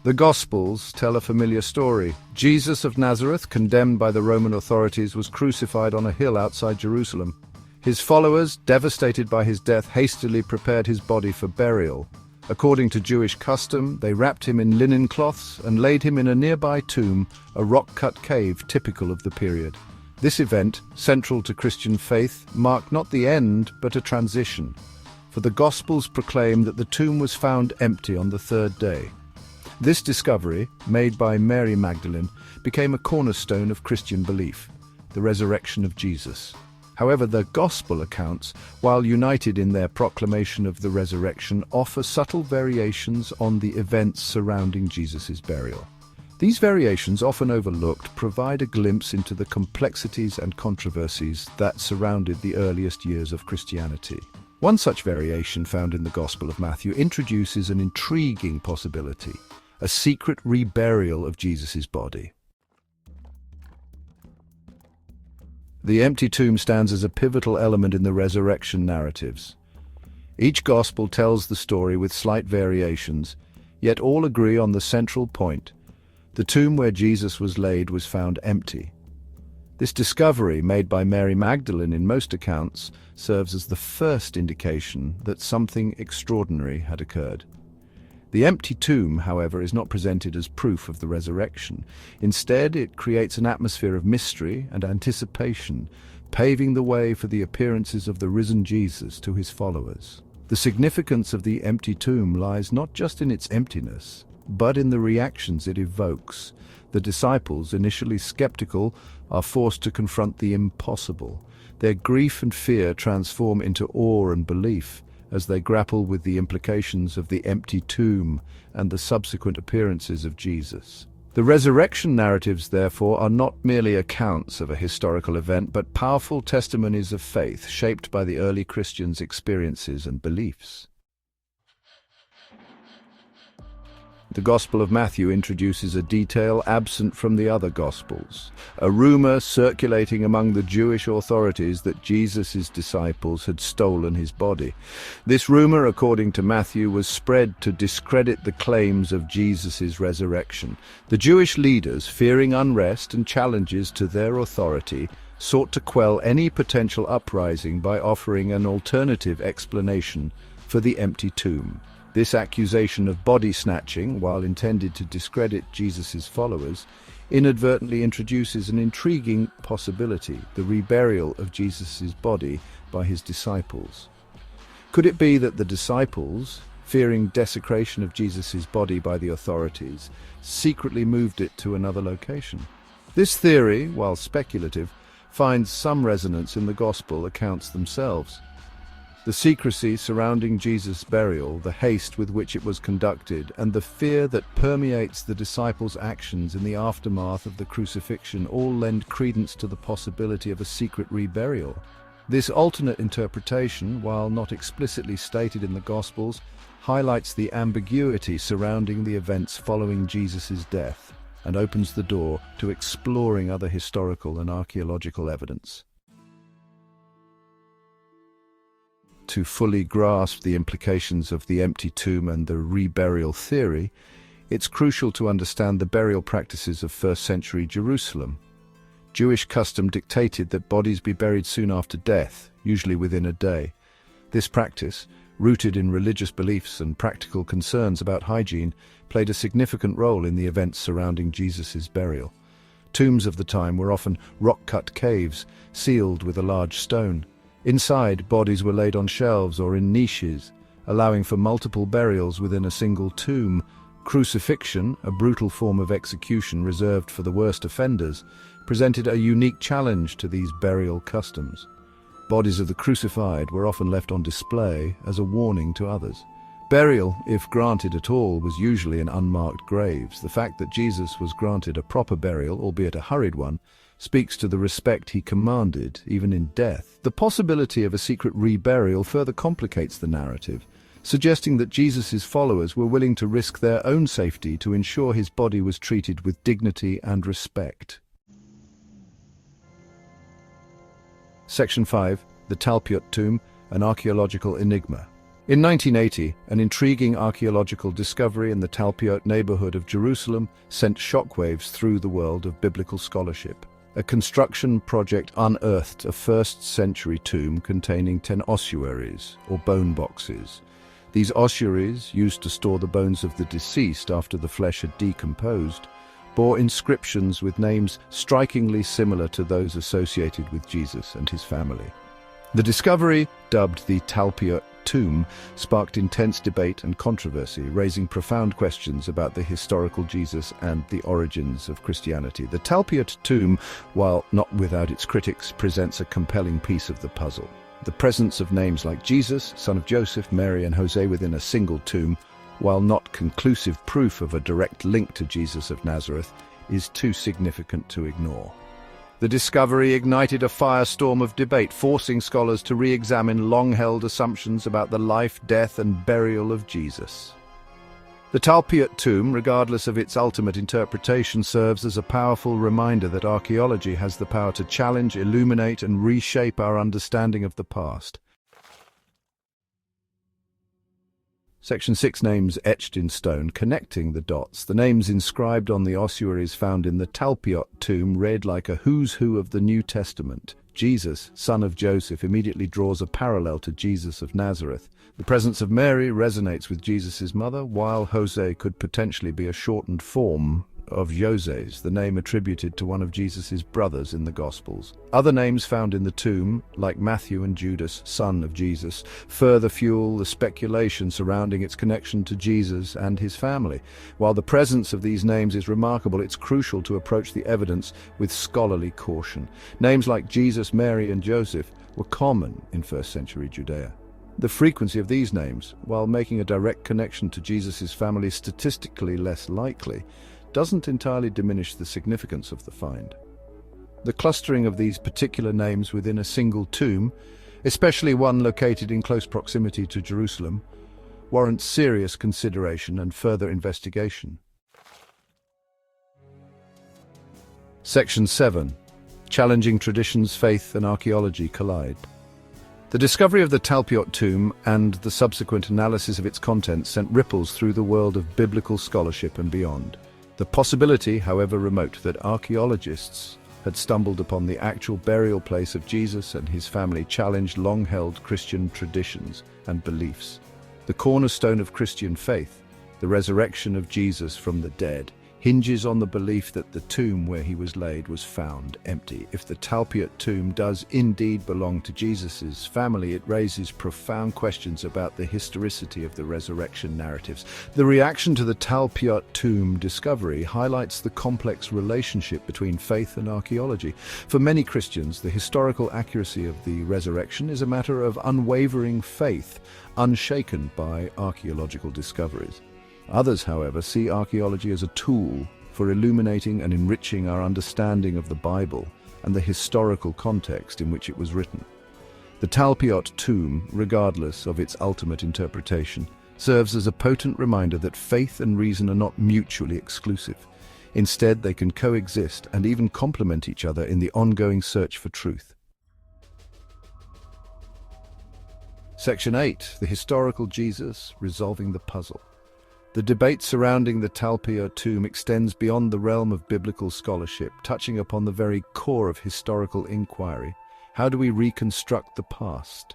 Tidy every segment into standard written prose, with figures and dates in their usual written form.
The Gospels tell a familiar story. Jesus of Nazareth, condemned by the Roman authorities, was crucified on a hill outside Jerusalem. His followers, devastated by his death, hastily prepared his body for burial. According to Jewish custom, they wrapped him in linen cloths and laid him in a nearby tomb, a rock-cut cave typical of the period. This event, central to Christian faith, marked not the end, but a transition. For the Gospels proclaim that the tomb was found empty on the third day. This discovery, made by Mary Magdalene, became a cornerstone of Christian belief, the resurrection of Jesus. However, the Gospel accounts, while united in their proclamation of the resurrection, offer subtle variations on the events surrounding Jesus' burial. These variations, often overlooked, provide a glimpse into the complexities and controversies that surrounded the earliest years of Christianity. One such variation found in the Gospel of Matthew introduces an intriguing possibility: a secret reburial of Jesus' body. The empty tomb stands as a pivotal element in the resurrection narratives. Each Gospel tells the story with slight variations, yet all agree on the central point: the tomb where Jesus was laid was found empty. This discovery, made by Mary Magdalene in most accounts, serves as the first indication that something extraordinary had occurred. The empty tomb, however, is not presented as proof of the resurrection. Instead, it creates an atmosphere of mystery and anticipation, paving the way for the appearances of the risen Jesus to his followers. The significance of the empty tomb lies not just in its emptiness, but in the reactions it evokes. The disciples, initially skeptical, are forced to confront the impossible. Their grief and fear transform into awe and belief as they grapple with the implications of the empty tomb and the subsequent appearances of Jesus. The resurrection narratives, therefore, are not merely accounts of a historical event, but powerful testimonies of faith shaped by the early Christians' experiences and beliefs. The Gospel of Matthew introduces a detail absent from the other Gospels: a rumor circulating among the Jewish authorities that Jesus' disciples had stolen his body. This rumor, according to Matthew, was spread to discredit the claims of Jesus' resurrection. The Jewish leaders, fearing unrest and challenges to their authority, sought to quell any potential uprising by offering an alternative explanation for the empty tomb. This accusation of body snatching, while intended to discredit Jesus' followers, inadvertently introduces an intriguing possibility: the reburial of Jesus' body by his disciples. Could it be that the disciples, fearing desecration of Jesus' body by the authorities, secretly moved it to another location? This theory, while speculative, finds some resonance in the Gospel accounts themselves. The secrecy surrounding Jesus' burial, the haste with which it was conducted, and the fear that permeates the disciples' actions in the aftermath of the crucifixion all lend credence to the possibility of a secret reburial. This alternate interpretation, while not explicitly stated in the Gospels, highlights the ambiguity surrounding the events following Jesus' death and opens the door to exploring other historical and archaeological evidence. To fully grasp the implications of the empty tomb and the reburial theory, it's crucial to understand the burial practices of first-century Jerusalem. Jewish custom dictated that bodies be buried soon after death, usually within a day. This practice, rooted in religious beliefs and practical concerns about hygiene, played a significant role in the events surrounding Jesus' burial. Tombs of the time were often rock-cut caves, sealed with a large stone. Inside, bodies were laid on shelves or in niches, allowing for multiple burials within a single tomb. Crucifixion, a brutal form of execution reserved for the worst offenders, presented a unique challenge to these burial customs. Bodies of the crucified were often left on display as a warning to others. Burial, if granted at all, was usually in unmarked graves. The fact that Jesus was granted a proper burial, albeit a hurried one, speaks to the respect he commanded, even in death. The possibility of a secret reburial further complicates the narrative, suggesting that Jesus' followers were willing to risk their own safety to ensure his body was treated with dignity and respect. Section 5. The Talpiot tomb, an archaeological enigma. In 1980, an intriguing archaeological discovery in the Talpiot neighborhood of Jerusalem sent shockwaves through the world of biblical scholarship. A construction project unearthed a first-century tomb containing 10 ossuaries, or bone boxes. These ossuaries, used to store the bones of the deceased after the flesh had decomposed, bore inscriptions with names strikingly similar to those associated with Jesus and his family. The discovery, dubbed the Talpiot tomb, sparked intense debate and controversy, raising profound questions about the historical Jesus and the origins of Christianity. The Talpiot tomb, while not without its critics, presents a compelling piece of the puzzle. The presence of names like Jesus, son of Joseph, Mary, and Jose within a single tomb, while not conclusive proof of a direct link to Jesus of Nazareth, is too significant to ignore. The discovery ignited a firestorm of debate, forcing scholars to re-examine long-held assumptions about the life, death, and burial of Jesus. The Talpiot tomb, regardless of its ultimate interpretation, serves as a powerful reminder that archaeology has the power to challenge, illuminate, and reshape our understanding of the past. Section 6 names etched in stone, connecting the dots. The names inscribed on the ossuaries found in the Talpiot tomb read like a who's who of the New Testament. Jesus, son of Joseph, immediately draws a parallel to Jesus of Nazareth. The presence of Mary resonates with Jesus' mother, while Jose could potentially be a shortened form of Joses, the name attributed to one of Jesus' brothers in the Gospels. Other names found in the tomb, like Matthew and Judas, son of Jesus, further fuel the speculation surrounding its connection to Jesus and his family. While the presence of these names is remarkable, it's crucial to approach the evidence with scholarly caution. Names like Jesus, Mary, and Joseph were common in first-century Judea. The frequency of these names, while making a direct connection to Jesus' family statistically less likely, doesn't entirely diminish the significance of the find. The clustering of these particular names within a single tomb, especially one located in close proximity to Jerusalem, warrants serious consideration and further investigation. Section 7. Challenging traditions, faith, and archaeology collide. The discovery of the Talpiot tomb and the subsequent analysis of its contents sent ripples through the world of biblical scholarship and beyond. The possibility, however remote, that archaeologists had stumbled upon the actual burial place of Jesus and his family challenged long-held Christian traditions and beliefs. The cornerstone of Christian faith, the resurrection of Jesus from the dead, hinges on the belief that the tomb where he was laid was found empty. If the Talpiot tomb does indeed belong to Jesus' family, it raises profound questions about the historicity of the resurrection narratives. The reaction to the Talpiot tomb discovery highlights the complex relationship between faith and archaeology. For many Christians, the historical accuracy of the resurrection is a matter of unwavering faith, unshaken by archaeological discoveries. Others, however, see archaeology as a tool for illuminating and enriching our understanding of the Bible and the historical context in which it was written. The Talpiot tomb, regardless of its ultimate interpretation, serves as a potent reminder that faith and reason are not mutually exclusive. Instead, they can coexist and even complement each other in the ongoing search for truth. Section 8. The historical Jesus resolving the puzzle. The debate surrounding the Talpiot tomb extends beyond the realm of biblical scholarship, touching upon the very core of historical inquiry. How do we reconstruct the past?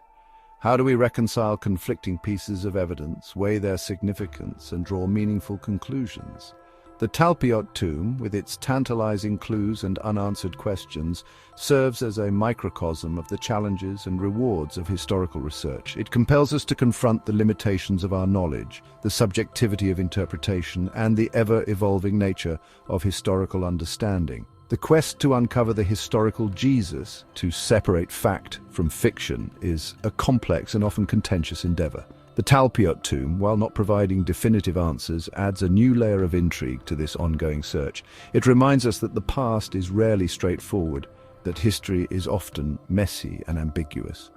How do we reconcile conflicting pieces of evidence, weigh their significance, and draw meaningful conclusions? The Talpiot tomb, with its tantalizing clues and unanswered questions, serves as a microcosm of the challenges and rewards of historical research. It compels us to confront the limitations of our knowledge, the subjectivity of interpretation, and the ever-evolving nature of historical understanding. The quest to uncover the historical Jesus, to separate fact from fiction, is a complex and often contentious endeavor. The Talpiot tomb, while not providing definitive answers, adds a new layer of intrigue to this ongoing search. It reminds us that the past is rarely straightforward, that history is often messy and ambiguous.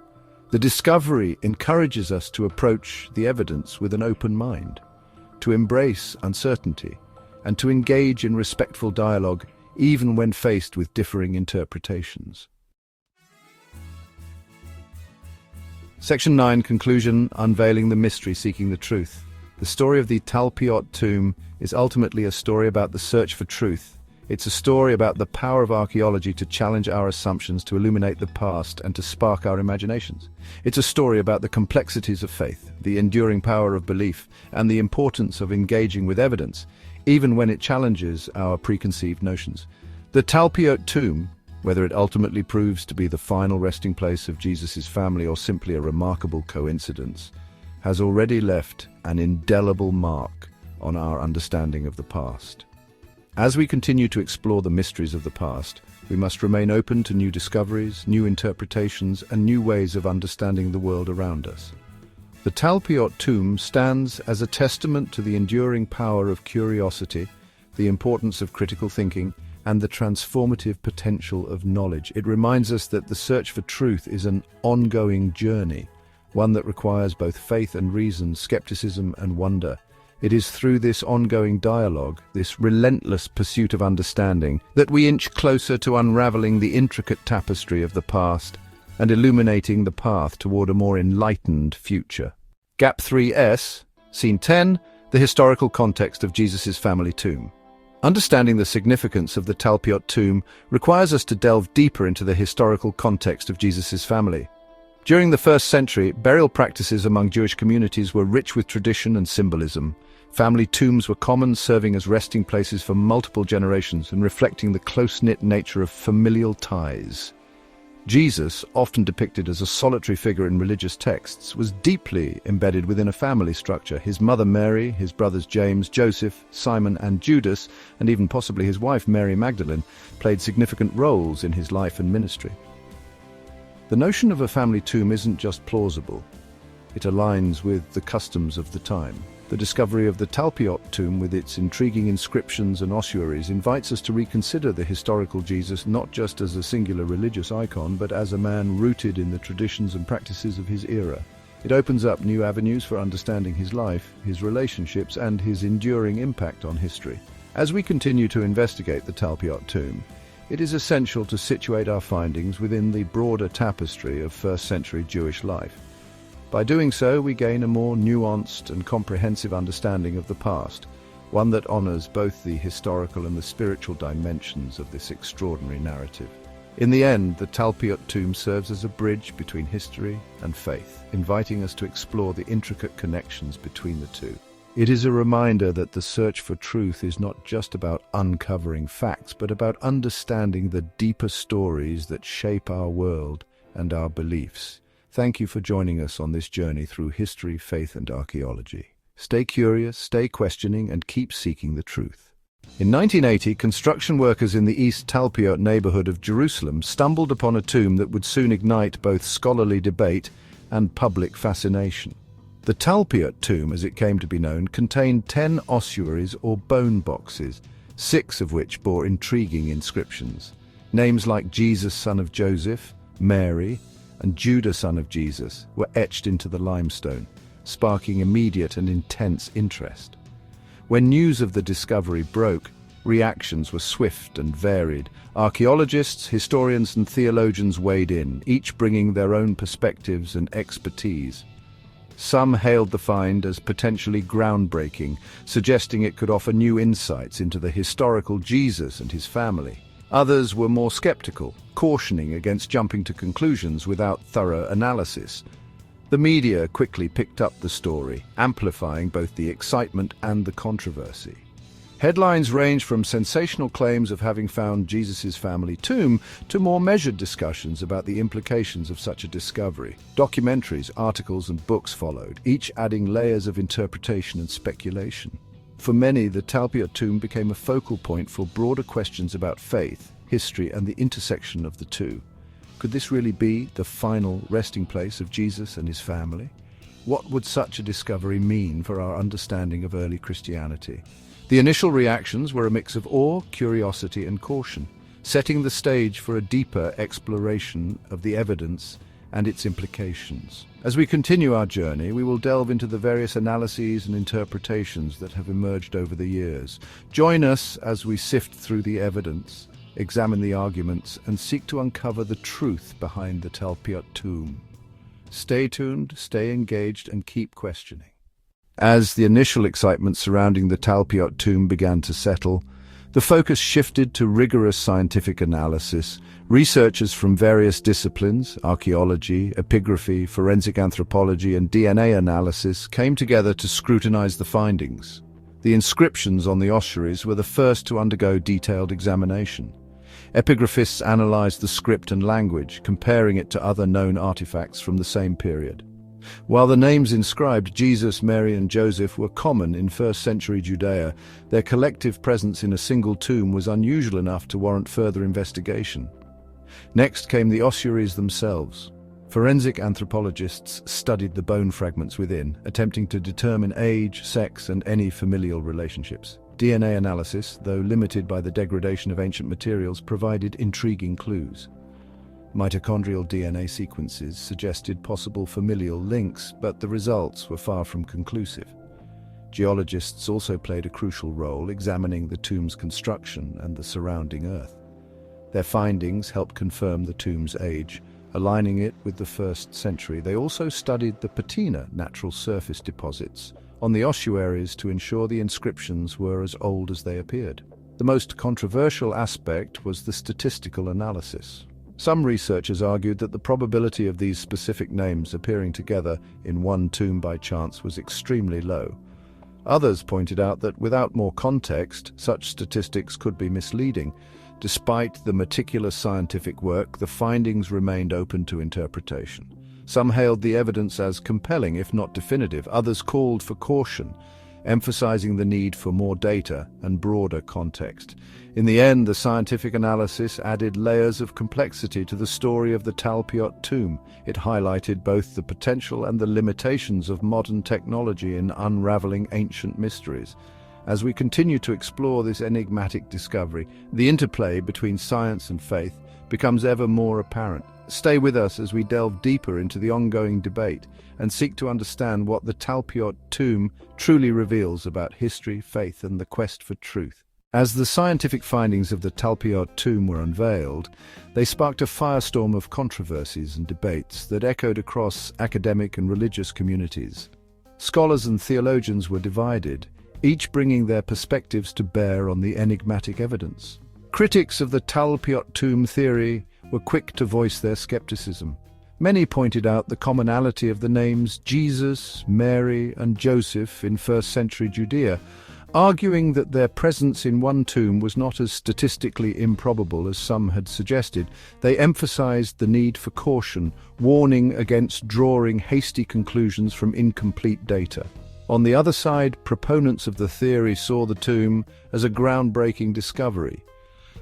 The discovery encourages us to approach the evidence with an open mind, to embrace uncertainty, and to engage in respectful dialogue even when faced with differing interpretations. Section 9, Conclusion, Unveiling the Mystery, Seeking the Truth. The story of the Talpiot tomb is ultimately a story about the search for truth. It's a story about the power of archaeology to challenge our assumptions, to illuminate the past, and to spark our imaginations. It's a story about the complexities of faith, the enduring power of belief, and the importance of engaging with evidence, even when it challenges our preconceived notions. The Talpiot tomb, whether it ultimately proves to be the final resting place of Jesus' family or simply a remarkable coincidence, has already left an indelible mark on our understanding of the past. As we continue to explore the mysteries of the past, we must remain open to new discoveries, new interpretations, and new ways of understanding the world around us. The Talpiot tomb stands as a testament to the enduring power of curiosity, the importance of critical thinking, and the transformative potential of knowledge. It reminds us that the search for truth is an ongoing journey, one that requires both faith and reason, skepticism and wonder. It is through this ongoing dialogue, this relentless pursuit of understanding, that we inch closer to unraveling the intricate tapestry of the past and illuminating the path toward a more enlightened future. Gap 3S, Scene 10, the historical context of Jesus' family tomb. Understanding the significance of the Talpiot tomb requires us to delve deeper into the historical context of Jesus' family. During the 1st century, burial practices among Jewish communities were rich with tradition and symbolism. Family tombs were common, serving as resting places for multiple generations and reflecting the close-knit nature of familial ties. Jesus, often depicted as a solitary figure in religious texts, was deeply embedded within a family structure. His mother Mary, his brothers James, Joseph, Simon and Judas, and even possibly his wife Mary Magdalene, played significant roles in his life and ministry. The notion of a family tomb isn't just plausible, it aligns with the customs of the time. The discovery of the Talpiot tomb, with its intriguing inscriptions and ossuaries, invites us to reconsider the historical Jesus not just as a singular religious icon, but as a man rooted in the traditions and practices of his era. It opens up new avenues for understanding his life, his relationships, and his enduring impact on history. As we continue to investigate the Talpiot tomb, it is essential to situate our findings within the broader tapestry of 1st century Jewish life. By doing so, we gain a more nuanced and comprehensive understanding of the past, one that honors both the historical and the spiritual dimensions of this extraordinary narrative. In the end, the Talpiot tomb serves as a bridge between history and faith, inviting us to explore the intricate connections between the two. It is a reminder that the search for truth is not just about uncovering facts, but about understanding the deeper stories that shape our world and our beliefs. Thank you for joining us on this journey through history, faith, and archaeology. Stay curious, stay questioning, and keep seeking the truth. In 1980, construction workers in the East Talpiot neighborhood of Jerusalem stumbled upon a tomb that would soon ignite both scholarly debate and public fascination. The Talpiot tomb, as it came to be known, contained 10 ossuaries or bone boxes, 6 of which bore intriguing inscriptions. Names like Jesus, son of Joseph, Mary, and Judah, son of Jesus, were etched into the limestone, sparking immediate and intense interest. When news of the discovery broke, reactions were swift and varied. Archaeologists, historians, and theologians weighed in, each bringing their own perspectives and expertise. Some hailed the find as potentially groundbreaking, suggesting it could offer new insights into the historical Jesus and his family. Others were more skeptical, cautioning against jumping to conclusions without thorough analysis. The media quickly picked up the story, amplifying both the excitement and the controversy. Headlines ranged from sensational claims of having found Jesus' family tomb to more measured discussions about the implications of such a discovery. Documentaries, articles, and books followed, each adding layers of interpretation and speculation. For many, the Talpiot tomb became a focal point for broader questions about faith, history, and the intersection of the two. Could this really be the final resting place of Jesus and his family? What would such a discovery mean for our understanding of early Christianity? The initial reactions were a mix of awe, curiosity, and caution, setting the stage for a deeper exploration of the evidence and its implications. As we continue our journey, we will delve into the various analyses and interpretations that have emerged over the years. Join us as we sift through the evidence, examine the arguments, and seek to uncover the truth behind the Talpiot tomb. Stay tuned, stay engaged, and keep questioning. As the initial excitement surrounding the Talpiot tomb began to settle, the focus shifted to rigorous scientific analysis. Researchers from various disciplines, archaeology, epigraphy, forensic anthropology, and DNA analysis, came together to scrutinize the findings. The inscriptions on the ossuaries were the first to undergo detailed examination. Epigraphists analyzed the script and language, comparing it to other known artifacts from the same period. While the names inscribed Jesus, Mary, and Joseph were common in first-century Judea, their collective presence in a single tomb was unusual enough to warrant further investigation. Next came the ossuaries themselves. Forensic anthropologists studied the bone fragments within, attempting to determine age, sex, and any familial relationships. DNA analysis, though limited by the degradation of ancient materials, provided intriguing clues. Mitochondrial DNA sequences suggested possible familial links, but the results were far from conclusive. Geologists also played a crucial role, examining the tomb's construction and the surrounding earth. Their findings helped confirm the tomb's age, aligning it with the 1st century. They also studied the patina, natural surface deposits, on the ossuaries to ensure the inscriptions were as old as they appeared. The most controversial aspect was the statistical analysis. Some researchers argued that the probability of these specific names appearing together in one tomb by chance was extremely low. Others pointed out that without more context, such statistics could be misleading. Despite the meticulous scientific work, the findings remained open to interpretation. Some hailed the evidence as compelling, if not definitive. Others called for caution, emphasizing the need for more data and broader context. In the end, the scientific analysis added layers of complexity to the story of the Talpiot tomb. It highlighted both the potential and the limitations of modern technology in unraveling ancient mysteries. As we continue to explore this enigmatic discovery, the interplay between science and faith becomes ever more apparent. Stay with us as we delve deeper into the ongoing debate and seek to understand what the Talpiot tomb truly reveals about history, faith, and the quest for truth. As the scientific findings of the Talpiot tomb were unveiled, they sparked a firestorm of controversies and debates that echoed across academic and religious communities. Scholars and theologians were divided, each bringing their perspectives to bear on the enigmatic evidence. Critics of the Talpiot tomb theory were quick to voice their skepticism. Many pointed out the commonality of the names Jesus, Mary, and Joseph in first-century Judea, arguing that their presence in one tomb was not as statistically improbable as some had suggested. They emphasized the need for caution, warning against drawing hasty conclusions from incomplete data. On the other side, proponents of the theory saw the tomb as a groundbreaking discovery.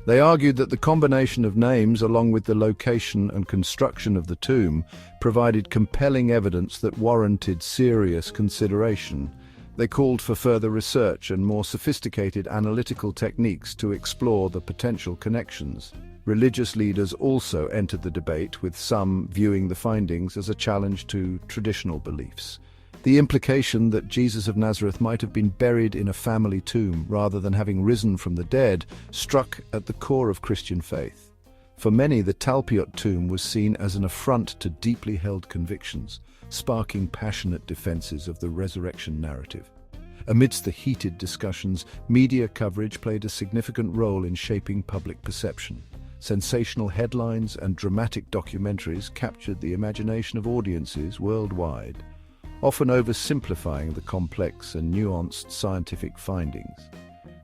They argued that the combination of names, along with the location and construction of the tomb, provided compelling evidence that warranted serious consideration. They called for further research and more sophisticated analytical techniques to explore the potential connections. Religious leaders also entered the debate, with some viewing the findings as a challenge to traditional beliefs. The implication that Jesus of Nazareth might have been buried in a family tomb rather than having risen from the dead struck at the core of Christian faith. For many, the Talpiot tomb was seen as an affront to deeply held convictions, sparking passionate defenses of the resurrection narrative. Amidst the heated discussions, media coverage played a significant role in shaping public perception. Sensational headlines and dramatic documentaries captured the imagination of audiences worldwide, often oversimplifying the complex and nuanced scientific findings.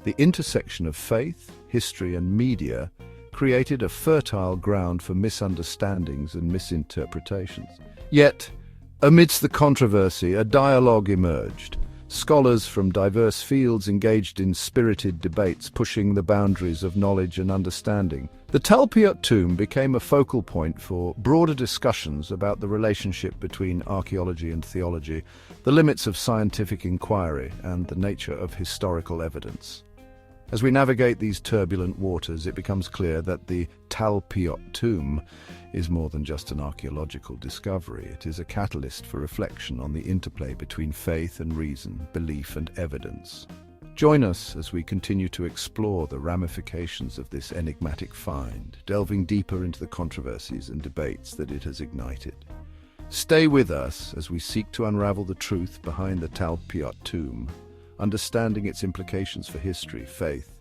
The intersection of faith, history, and media created a fertile ground for misunderstandings and misinterpretations. Yet, amidst the controversy, a dialogue emerged. Scholars from diverse fields engaged in spirited debates, pushing the boundaries of knowledge and understanding. The Talpiot tomb became a focal point for broader discussions about the relationship between archaeology and theology, the limits of scientific inquiry, and the nature of historical evidence. As we navigate these turbulent waters, it becomes clear that the Talpiot tomb is more than just an archaeological discovery. It is a catalyst for reflection on the interplay between faith and reason, belief and evidence. Join us as we continue to explore the ramifications of this enigmatic find, delving deeper into the controversies and debates that it has ignited. Stay with us as we seek to unravel the truth behind the Talpiot tomb, understanding its implications for history, faith,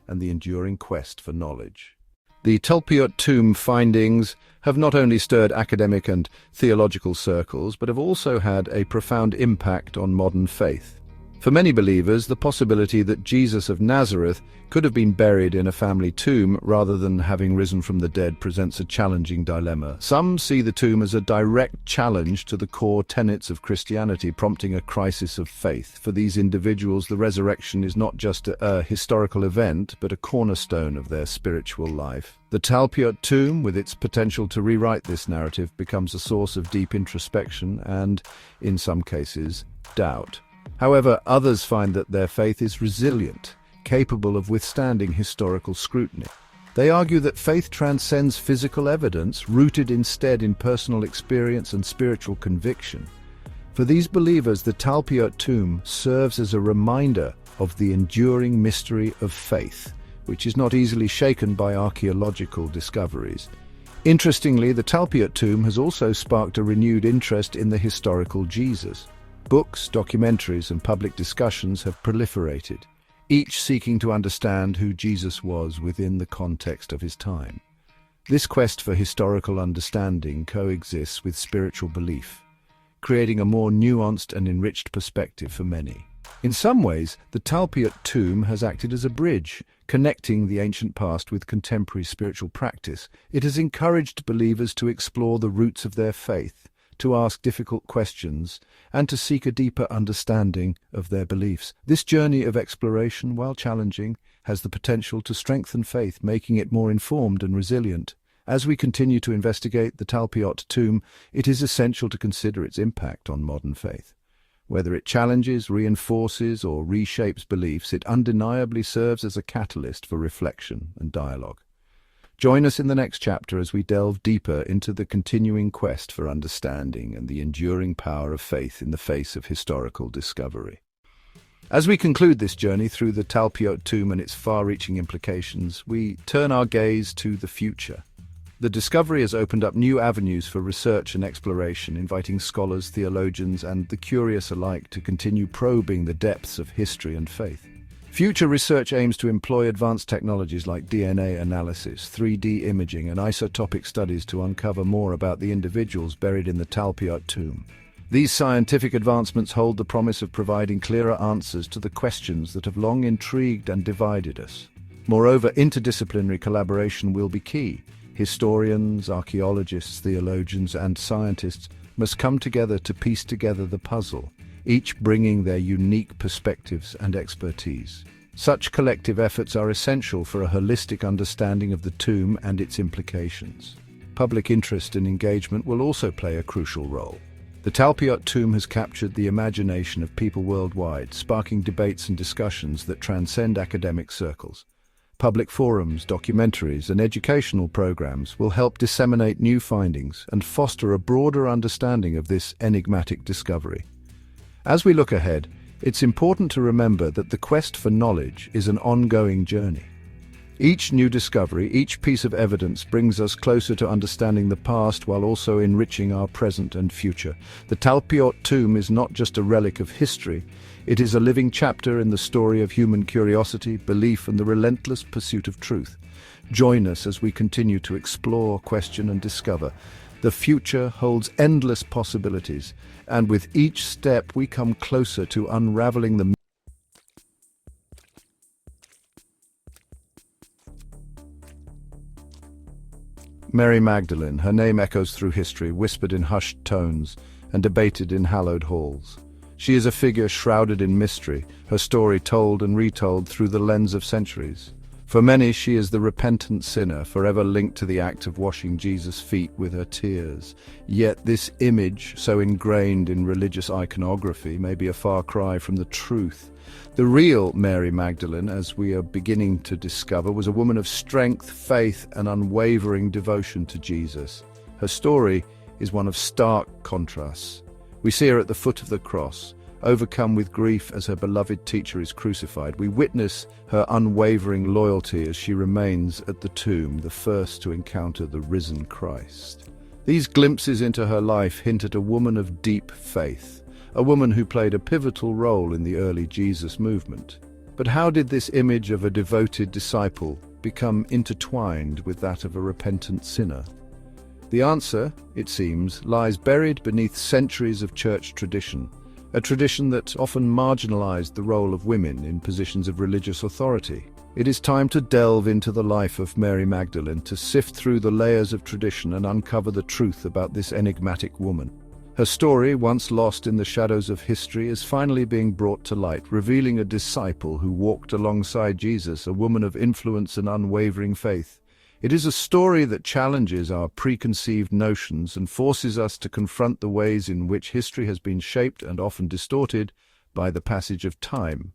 and the enduring quest for knowledge. The Talpiot tomb findings have not only stirred academic and theological circles, but have also had a profound impact on modern faith. For many believers, the possibility that Jesus of Nazareth could have been buried in a family tomb rather than having risen from the dead presents a challenging dilemma. Some see the tomb as a direct challenge to the core tenets of Christianity, prompting a crisis of faith. For these individuals, the resurrection is not just a historical event, but a cornerstone of their spiritual life. The Talpiot tomb, with its potential to rewrite this narrative, becomes a source of deep introspection and, in some cases, doubt. However, others find that their faith is resilient, capable of withstanding historical scrutiny. They argue that faith transcends physical evidence, rooted instead in personal experience and spiritual conviction. For these believers, the Talpiot tomb serves as a reminder of the enduring mystery of faith, which is not easily shaken by archaeological discoveries. Interestingly, the Talpiot tomb has also sparked a renewed interest in the historical Jesus. Books, documentaries, and public discussions have proliferated, each seeking to understand who Jesus was within the context of his time. This quest for historical understanding coexists with spiritual belief, creating a more nuanced and enriched perspective for many. In some ways, the Talpiot tomb has acted as a bridge, connecting the ancient past with contemporary spiritual practice. It has encouraged believers to explore the roots of their faith, to ask difficult questions, and to seek a deeper understanding of their beliefs. This journey of exploration, while challenging, has the potential to strengthen faith, making it more informed and resilient. As we continue to investigate the Talpiot tomb, it is essential to consider its impact on modern faith. Whether it challenges, reinforces, or reshapes beliefs, it undeniably serves as a catalyst for reflection and dialogue. Join us in the next chapter as we delve deeper into the continuing quest for understanding and the enduring power of faith in the face of historical discovery. As we conclude this journey through the Talpiot tomb and its far-reaching implications, we turn our gaze to the future. The discovery has opened up new avenues for research and exploration, inviting scholars, theologians, and the curious alike to continue probing the depths of history and faith. Future research aims to employ advanced technologies like DNA analysis, 3D imaging, and isotopic studies to uncover more about the individuals buried in the Talpiot tomb. These scientific advancements hold the promise of providing clearer answers to the questions that have long intrigued and divided us. Moreover, interdisciplinary collaboration will be key. Historians, archaeologists, theologians, and scientists must come together to piece together the puzzle, each bringing their unique perspectives and expertise. Such collective efforts are essential for a holistic understanding of the tomb and its implications. Public interest and engagement will also play a crucial role. The Talpiot tomb has captured the imagination of people worldwide, sparking debates and discussions that transcend academic circles. Public forums, documentaries, and educational programs will help disseminate new findings and foster a broader understanding of this enigmatic discovery. As we look ahead, it's important to remember that the quest for knowledge is an ongoing journey. Each new discovery, each piece of evidence brings us closer to understanding the past while also enriching our present and future. The Talpiot tomb is not just a relic of history, it is a living chapter in the story of human curiosity, belief, and the relentless pursuit of truth. Join us as we continue to explore, question, and discover. The future holds endless possibilities, and with each step we come closer to unraveling the Mary Magdalene, her name echoes through history, whispered in hushed tones and debated in hallowed halls. She is a figure shrouded in mystery, her story told and retold through the lens of centuries. For many, she is the repentant sinner, forever linked to the act of washing Jesus' feet with her tears. Yet this image, so ingrained in religious iconography, may be a far cry from the truth. The real Mary Magdalene, as we are beginning to discover, was a woman of strength, faith, and unwavering devotion to Jesus. Her story is one of stark contrasts. We see her at the foot of the cross, overcome with grief as her beloved teacher is crucified. We witness her unwavering loyalty as she remains at the tomb, the first to encounter the risen Christ. These glimpses into her life hint at a woman of deep faith, a woman who played a pivotal role in the early Jesus movement. But how did this image of a devoted disciple become intertwined with that of a repentant sinner? The answer, it seems, lies buried beneath centuries of church tradition, a tradition that often marginalized the role of women in positions of religious authority. It is time to delve into the life of Mary Magdalene, to sift through the layers of tradition and uncover the truth about this enigmatic woman. Her story, once lost in the shadows of history, is finally being brought to light, revealing a disciple who walked alongside Jesus, a woman of influence and unwavering faith. It is a story that challenges our preconceived notions and forces us to confront the ways in which history has been shaped and often distorted by the passage of time.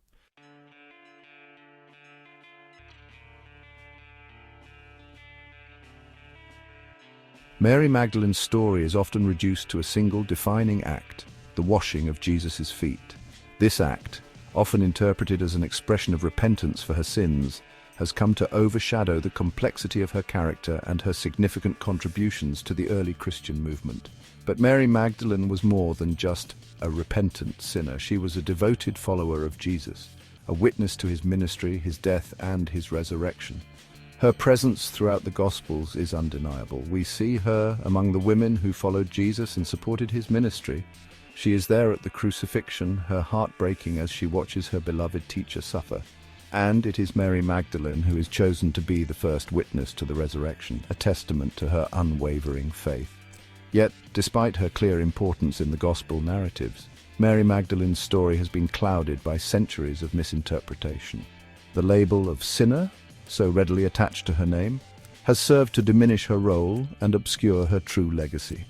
Mary Magdalene's story is often reduced to a single defining act, the washing of Jesus' feet. This act, often interpreted as an expression of repentance for her sins, has come to overshadow the complexity of her character and her significant contributions to the early Christian movement. But Mary Magdalene was more than just a repentant sinner. She was a devoted follower of Jesus, a witness to his ministry, his death, and his resurrection. Her presence throughout the Gospels is undeniable. We see her among the women who followed Jesus and supported his ministry. She is there at the crucifixion, her heart breaking as she watches her beloved teacher suffer. And it is Mary Magdalene who is chosen to be the first witness to the resurrection, a testament to her unwavering faith. Yet, despite her clear importance in the Gospel narratives, Mary Magdalene's story has been clouded by centuries of misinterpretation. The label of sinner, so readily attached to her name, has served to diminish her role and obscure her true legacy.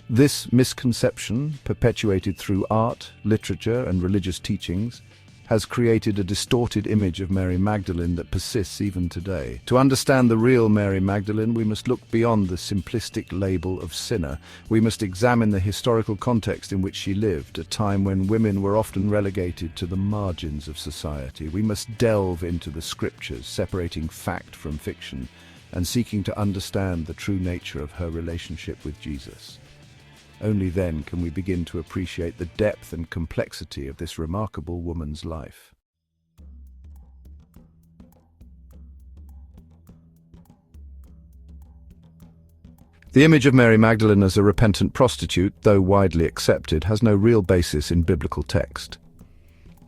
This misconception, perpetuated through art, literature, and religious teachings, has created a distorted image of Mary Magdalene that persists even today. To understand the real Mary Magdalene, we must look beyond the simplistic label of sinner. We must examine the historical context in which she lived, a time when women were often relegated to the margins of society. We must delve into the scriptures, separating fact from fiction, and seeking to understand the true nature of her relationship with Jesus. Only then can we begin to appreciate the depth and complexity of this remarkable woman's life. The image of Mary Magdalene as a repentant prostitute, though widely accepted, has no real basis in biblical text.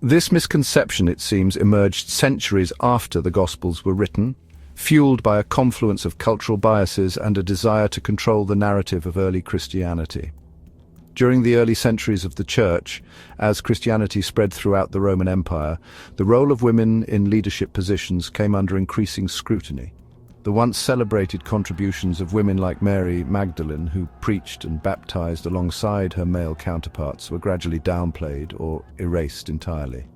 This misconception, it seems, emerged centuries after the Gospels were written, fueled by a confluence of cultural biases and a desire to control the narrative of early Christianity. During the early centuries of the Church, as Christianity spread throughout the Roman Empire, the role of women in leadership positions came under increasing scrutiny. The once celebrated contributions of women like Mary Magdalene, who preached and baptized alongside her male counterparts, were gradually downplayed or erased entirely.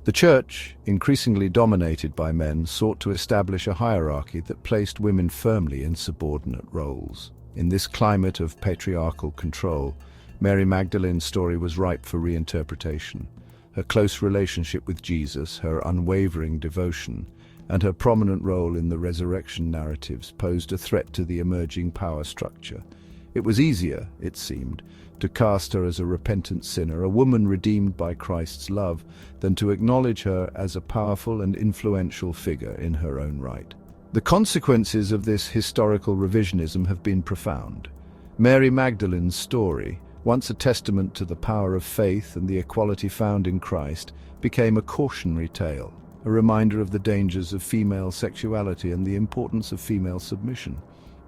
The Church, increasingly dominated by men, sought to establish a hierarchy that placed women firmly in subordinate roles. In this climate of patriarchal control, Mary Magdalene's story was ripe for reinterpretation. Her close relationship with Jesus, her unwavering devotion, and her prominent role in the resurrection narratives posed a threat to the emerging power structure. It was easier, it seemed, to cast her as a repentant sinner, a woman redeemed by Christ's love, than to acknowledge her as a powerful and influential figure in her own right. The consequences of this historical revisionism have been profound. Mary Magdalene's story, once a testament to the power of faith and the equality found in Christ, became a cautionary tale, a reminder of the dangers of female sexuality and the importance of female submission.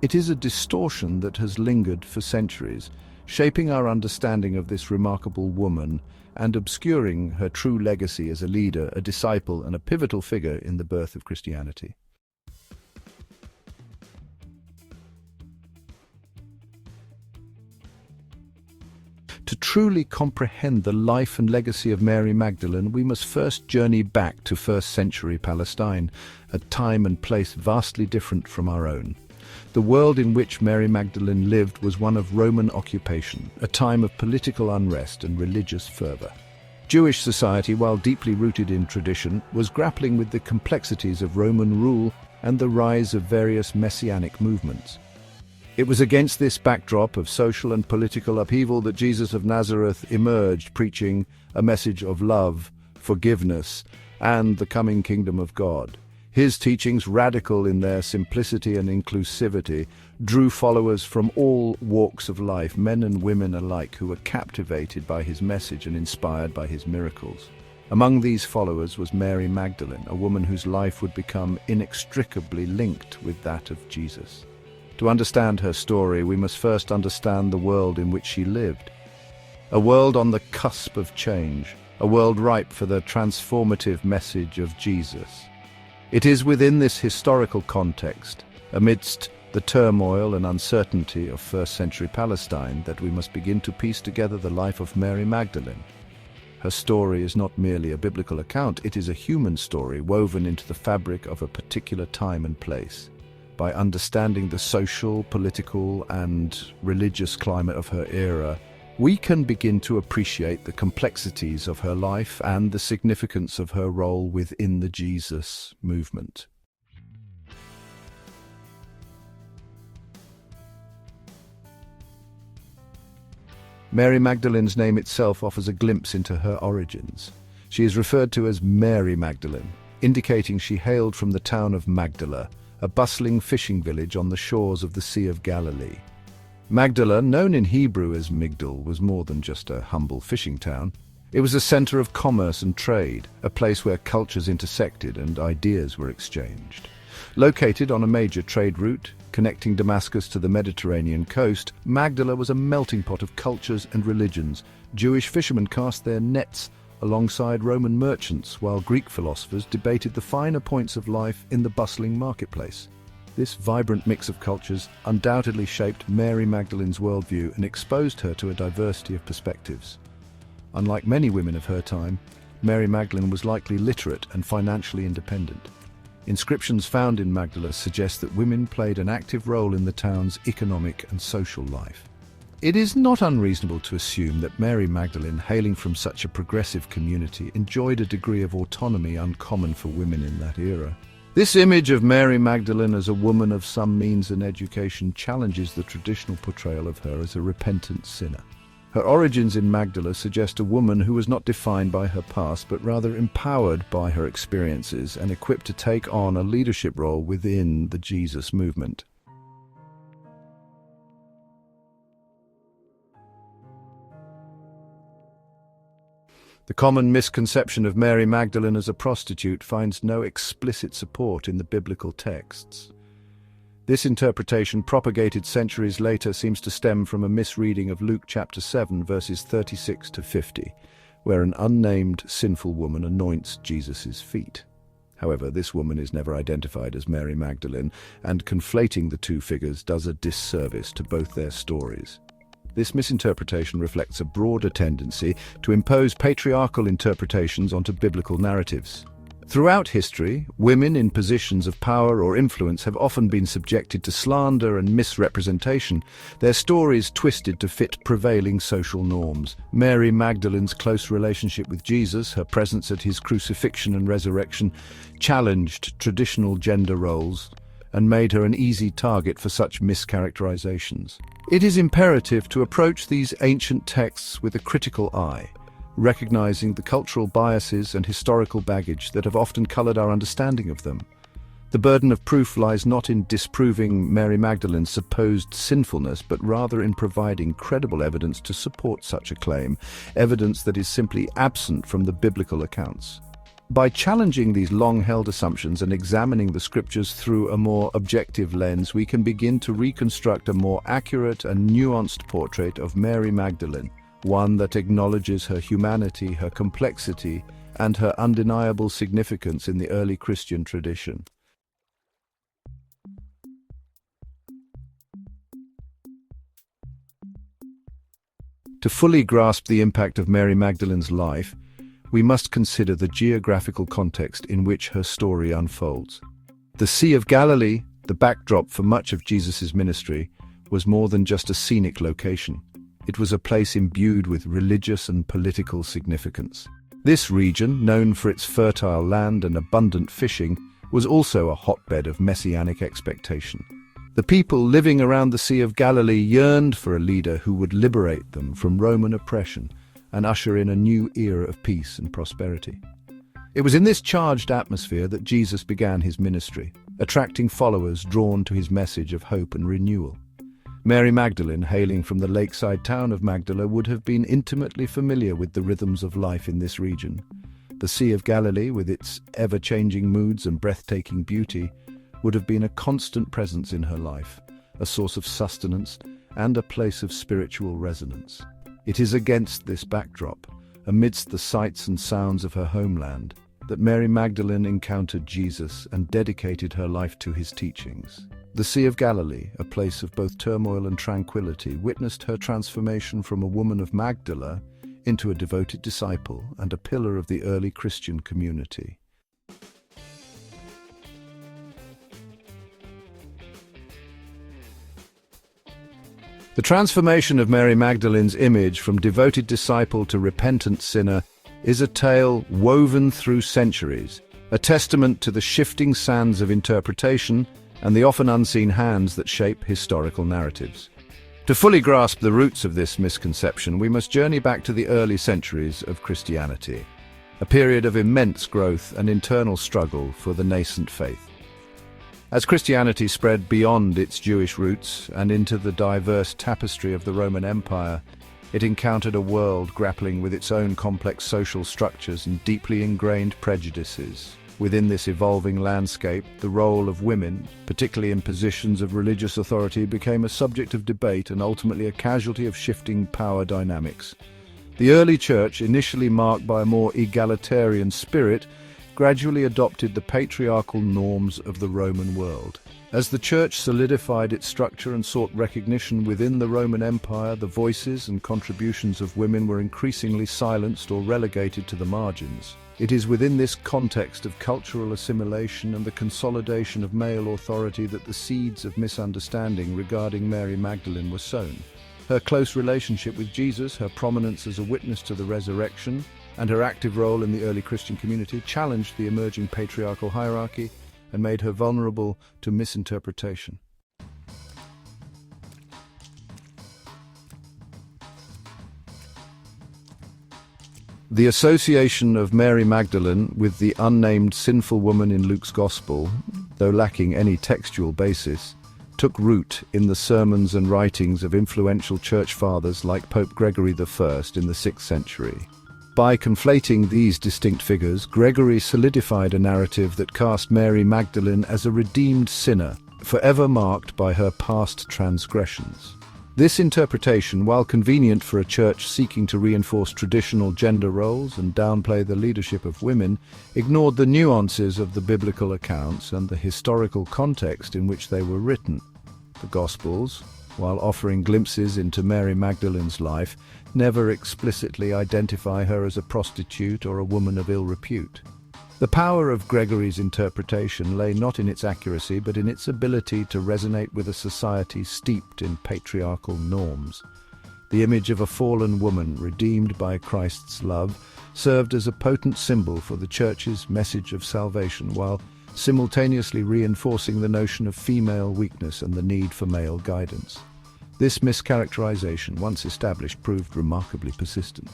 It is a distortion that has lingered for centuries, shaping our understanding of this remarkable woman and obscuring her true legacy as a leader, a disciple, and a pivotal figure in the birth of Christianity. To truly comprehend the life and legacy of Mary Magdalene, we must first journey back to first-century Palestine, a time and place vastly different from our own. The world in which Mary Magdalene lived was one of Roman occupation, a time of political unrest and religious fervor. Jewish society, while deeply rooted in tradition, was grappling with the complexities of Roman rule and the rise of various messianic movements. It was against this backdrop of social and political upheaval that Jesus of Nazareth emerged, preaching a message of love, forgiveness, and the coming kingdom of God. His teachings, radical in their simplicity and inclusivity, drew followers from all walks of life, men and women alike, who were captivated by his message and inspired by his miracles. Among these followers was Mary Magdalene, a woman whose life would become inextricably linked with that of Jesus. To understand her story, we must first understand the world in which she lived. A world on the cusp of change, a world ripe for the transformative message of Jesus. It is within this historical context, amidst the turmoil and uncertainty of first-century Palestine, that we must begin to piece together the life of Mary Magdalene. Her story is not merely a biblical account, it is a human story woven into the fabric of a particular time and place. By understanding the social, political, and religious climate of her era, we can begin to appreciate the complexities of her life and the significance of her role within the Jesus movement. Mary Magdalene's name itself offers a glimpse into her origins. She is referred to as Mary Magdalene, indicating she hailed from the town of Magdala, a bustling fishing village on the shores of the Sea of Galilee. Magdala, known in Hebrew as Migdal, was more than just a humble fishing town. It was a center of commerce and trade, a place where cultures intersected and ideas were exchanged. Located on a major trade route connecting Damascus to the Mediterranean coast, Magdala was a melting pot of cultures and religions. Jewish fishermen cast their nets alongside Roman merchants, while Greek philosophers debated the finer points of life in the bustling marketplace. This vibrant mix of cultures undoubtedly shaped Mary Magdalene's worldview and exposed her to a diversity of perspectives. Unlike many women of her time, Mary Magdalene was likely literate and financially independent. Inscriptions found in Magdala suggest that women played an active role in the town's economic and social life. It is not unreasonable to assume that Mary Magdalene, hailing from such a progressive community, enjoyed a degree of autonomy uncommon for women in that era. This image of Mary Magdalene as a woman of some means and education challenges the traditional portrayal of her as a repentant sinner. Her origins in Magdala suggest a woman who was not defined by her past, but rather empowered by her experiences and equipped to take on a leadership role within the Jesus movement. The common misconception of Mary Magdalene as a prostitute finds no explicit support in the biblical texts. This interpretation, propagated centuries later, seems to stem from a misreading of Luke chapter 7, verses 36 to 50, where an unnamed sinful woman anoints Jesus' feet. However, this woman is never identified as Mary Magdalene, and conflating the two figures does a disservice to both their stories. This misinterpretation reflects a broader tendency to impose patriarchal interpretations onto biblical narratives. Throughout history, women in positions of power or influence have often been subjected to slander and misrepresentation, their stories twisted to fit prevailing social norms. Mary Magdalene's close relationship with Jesus, her presence at his crucifixion and resurrection, challenged traditional gender roles and made her an easy target for such mischaracterizations. It is imperative to approach these ancient texts with a critical eye, recognizing the cultural biases and historical baggage that have often colored our understanding of them. The burden of proof lies not in disproving Mary Magdalene's supposed sinfulness, but rather in providing credible evidence to support such a claim, evidence that is simply absent from the biblical accounts. By challenging these long-held assumptions and examining the scriptures through a more objective lens, we can begin to reconstruct a more accurate and nuanced portrait of Mary Magdalene, one that acknowledges her humanity, her complexity, and her undeniable significance in the early Christian tradition. To fully grasp the impact of Mary Magdalene's life, we must consider the geographical context in which her story unfolds. The Sea of Galilee, the backdrop for much of Jesus' ministry, was more than just a scenic location. It was a place imbued with religious and political significance. This region, known for its fertile land and abundant fishing, was also a hotbed of messianic expectation. The people living around the Sea of Galilee yearned for a leader who would liberate them from Roman oppression and usher in a new era of peace and prosperity. It was in this charged atmosphere that Jesus began his ministry, attracting followers drawn to his message of hope and renewal. Mary Magdalene, hailing from the lakeside town of Magdala, would have been intimately familiar with the rhythms of life in this region. The Sea of Galilee, with its ever-changing moods and breathtaking beauty, would have been a constant presence in her life, a source of sustenance and a place of spiritual resonance. It is against this backdrop, amidst the sights and sounds of her homeland, that Mary Magdalene encountered Jesus and dedicated her life to his teachings. The Sea of Galilee, a place of both turmoil and tranquility, witnessed her transformation from a woman of Magdala into a devoted disciple and a pillar of the early Christian community. The transformation of Mary Magdalene's image from devoted disciple to repentant sinner is a tale woven through centuries, a testament to the shifting sands of interpretation and the often unseen hands that shape historical narratives. To fully grasp the roots of this misconception, we must journey back to the early centuries of Christianity, a period of immense growth and internal struggle for the nascent faith. As Christianity spread beyond its Jewish roots and into the diverse tapestry of the Roman Empire, it encountered a world grappling with its own complex social structures and deeply ingrained prejudices. Within this evolving landscape, the role of women, particularly in positions of religious authority, became a subject of debate and ultimately a casualty of shifting power dynamics. The early church, initially marked by a more egalitarian spirit, gradually adopted the patriarchal norms of the Roman world. As the church solidified its structure and sought recognition within the Roman Empire, the voices and contributions of women were increasingly silenced or relegated to the margins. It is within this context of cultural assimilation and the consolidation of male authority that the seeds of misunderstanding regarding Mary Magdalene were sown. Her close relationship with Jesus, her prominence as a witness to the resurrection, and her active role in the early Christian community challenged the emerging patriarchal hierarchy and made her vulnerable to misinterpretation. The association of Mary Magdalene with the unnamed sinful woman in Luke's Gospel, though lacking any textual basis, took root in the sermons and writings of influential church fathers like Pope Gregory I in the 6th century. By conflating these distinct figures, Gregory solidified a narrative that cast Mary Magdalene as a redeemed sinner, forever marked by her past transgressions. This interpretation, while convenient for a church seeking to reinforce traditional gender roles and downplay the leadership of women, ignored the nuances of the biblical accounts and the historical context in which they were written. The Gospels, while offering glimpses into Mary Magdalene's life, never explicitly identify her as a prostitute or a woman of ill repute. The power of Gregory's interpretation lay not in its accuracy, but in its ability to resonate with a society steeped in patriarchal norms. The image of a fallen woman redeemed by Christ's love served as a potent symbol for the Church's message of salvation, while simultaneously reinforcing the notion of female weakness and the need for male guidance. This mischaracterization, once established, proved remarkably persistent.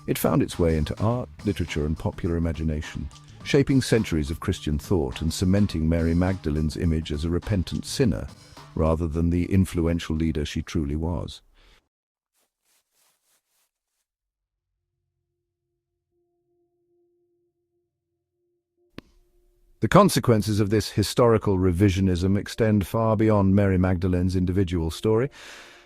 It found its way into art, literature, and popular imagination, shaping centuries of Christian thought and cementing Mary Magdalene's image as a repentant sinner, rather than the influential leader she truly was. The consequences of this historical revisionism extend far beyond Mary Magdalene's individual story.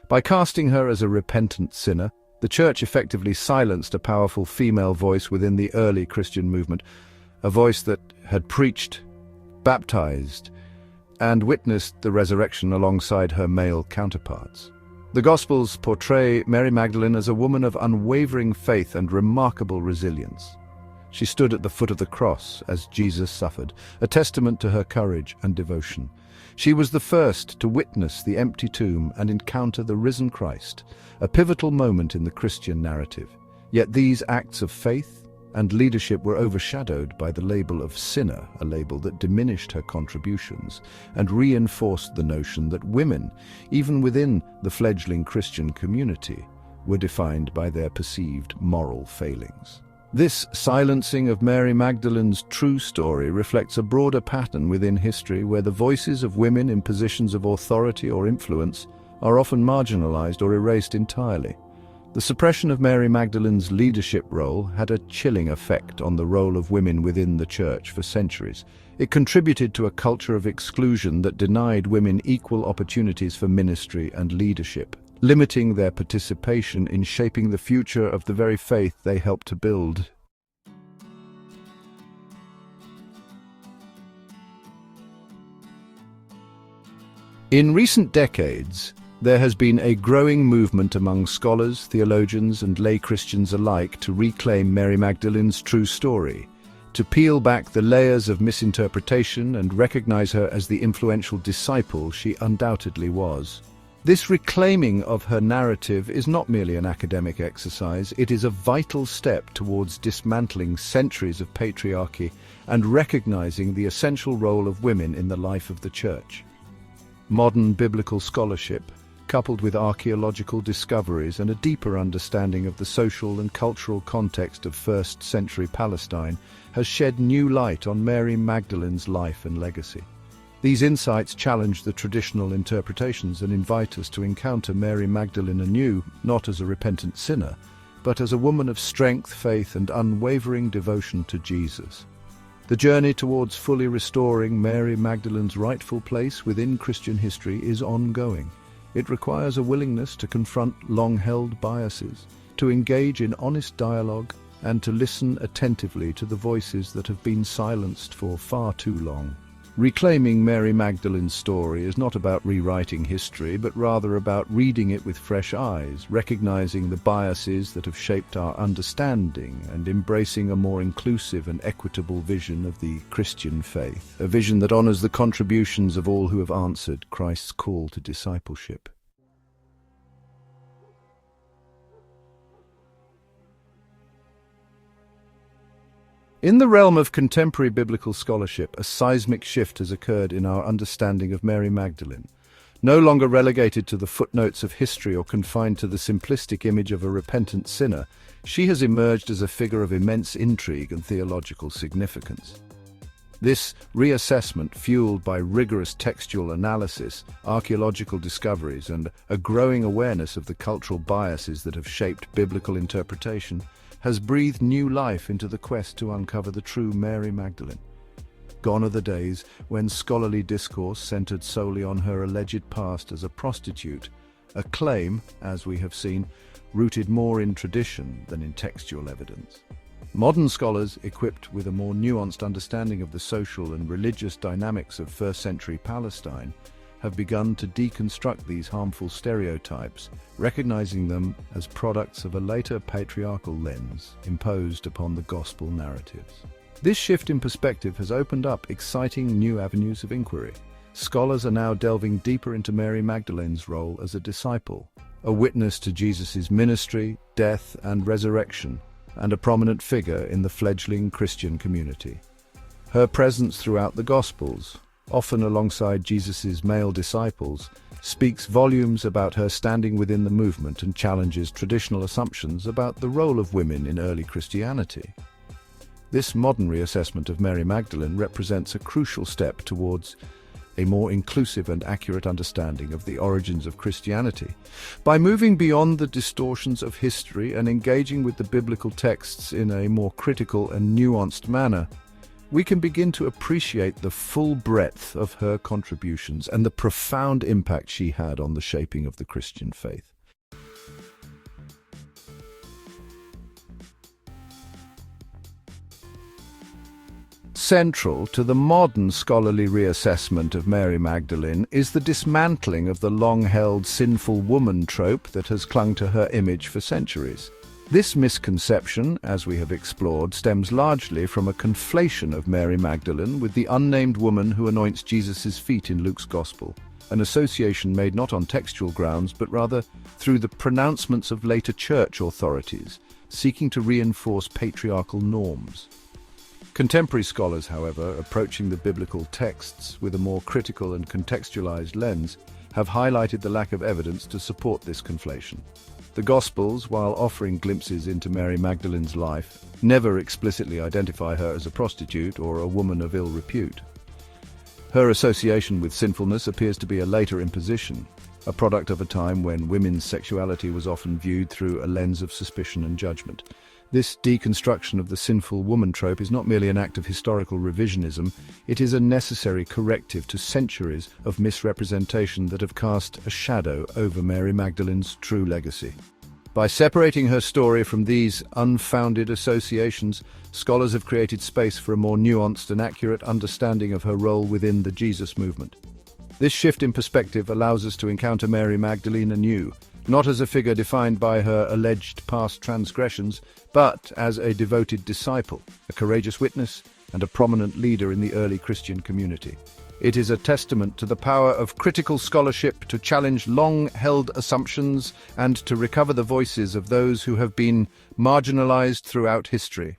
By casting her as a repentant sinner, the Church effectively silenced a powerful female voice within the early Christian movement, a voice that had preached, baptized, and witnessed the resurrection alongside her male counterparts. The Gospels portray Mary Magdalene as a woman of unwavering faith and remarkable resilience. She stood at the foot of the cross as Jesus suffered, a testament to her courage and devotion. She was the first to witness the empty tomb and encounter the risen Christ, a pivotal moment in the Christian narrative. Yet these acts of faith and leadership were overshadowed by the label of sinner, a label that diminished her contributions and reinforced the notion that women, even within the fledgling Christian community, were defined by their perceived moral failings. This silencing of Mary Magdalene's true story reflects a broader pattern within history where the voices of women in positions of authority or influence are often marginalized or erased entirely. The suppression of Mary Magdalene's leadership role had a chilling effect on the role of women within the church for centuries. It contributed to a culture of exclusion that denied women equal opportunities for ministry and leadership, limiting their participation in shaping the future of the very faith they helped to build. In recent decades, there has been a growing movement among scholars, theologians, and lay Christians alike to reclaim Mary Magdalene's true story, to peel back the layers of misinterpretation and recognize her as the influential disciple she undoubtedly was. This reclaiming of her narrative is not merely an academic exercise, it is a vital step towards dismantling centuries of patriarchy and recognizing the essential role of women in the life of the Church. Modern biblical scholarship, coupled with archaeological discoveries and a deeper understanding of the social and cultural context of first-century Palestine, has shed new light on Mary Magdalene's life and legacy. These insights challenge the traditional interpretations and invite us to encounter Mary Magdalene anew, not as a repentant sinner, but as a woman of strength, faith, and unwavering devotion to Jesus. The journey towards fully restoring Mary Magdalene's rightful place within Christian history is ongoing. It requires a willingness to confront long-held biases, to engage in honest dialogue, and to listen attentively to the voices that have been silenced for far too long. Reclaiming Mary Magdalene's story is not about rewriting history, but rather about reading it with fresh eyes, recognizing the biases that have shaped our understanding, and embracing a more inclusive and equitable vision of the Christian faith, a vision that honors the contributions of all who have answered Christ's call to discipleship. In the realm of contemporary biblical scholarship, a seismic shift has occurred in our understanding of Mary Magdalene. No longer relegated to the footnotes of history or confined to the simplistic image of a repentant sinner, she has emerged as a figure of immense intrigue and theological significance. This reassessment, fueled by rigorous textual analysis, archaeological discoveries, and a growing awareness of the cultural biases that have shaped biblical interpretation, has breathed new life into the quest to uncover the true Mary Magdalene. Gone are the days when scholarly discourse centered solely on her alleged past as a prostitute, a claim, as we have seen, rooted more in tradition than in textual evidence. Modern scholars, equipped with a more nuanced understanding of the social and religious dynamics of first-century Palestine, have begun to deconstruct these harmful stereotypes, recognizing them as products of a later patriarchal lens imposed upon the gospel narratives. This shift in perspective has opened up exciting new avenues of inquiry. Scholars are now delving deeper into Mary Magdalene's role as a disciple, a witness to Jesus' ministry, death, and resurrection, and a prominent figure in the fledgling Christian community. Her presence throughout the Gospels, often alongside Jesus' male disciples, speaks volumes about her standing within the movement and challenges traditional assumptions about the role of women in early Christianity. This modern reassessment of Mary Magdalene represents a crucial step towards a more inclusive and accurate understanding of the origins of Christianity. By moving beyond the distortions of history and engaging with the biblical texts in a more critical and nuanced manner, we can begin to appreciate the full breadth of her contributions and the profound impact she had on the shaping of the Christian faith. Central to the modern scholarly reassessment of Mary Magdalene is the dismantling of the long-held sinful woman trope that has clung to her image for centuries. This misconception, as we have explored, stems largely from a conflation of Mary Magdalene with the unnamed woman who anoints Jesus' feet in Luke's Gospel, an association made not on textual grounds but rather through the pronouncements of later church authorities, seeking to reinforce patriarchal norms. Contemporary scholars, however, approaching the biblical texts with a more critical and contextualized lens, have highlighted the lack of evidence to support this conflation. The Gospels, while offering glimpses into Mary Magdalene's life, never explicitly identify her as a prostitute or a woman of ill repute. Her association with sinfulness appears to be a later imposition, a product of a time when women's sexuality was often viewed through a lens of suspicion and judgment. This deconstruction of the sinful woman trope is not merely an act of historical revisionism, it is a necessary corrective to centuries of misrepresentation that have cast a shadow over Mary Magdalene's true legacy. By separating her story from these unfounded associations, scholars have created space for a more nuanced and accurate understanding of her role within the Jesus movement. This shift in perspective allows us to encounter Mary Magdalene anew, not as a figure defined by her alleged past transgressions, but as a devoted disciple, a courageous witness, and a prominent leader in the early Christian community. It is a testament to the power of critical scholarship to challenge long-held assumptions and to recover the voices of those who have been marginalized throughout history.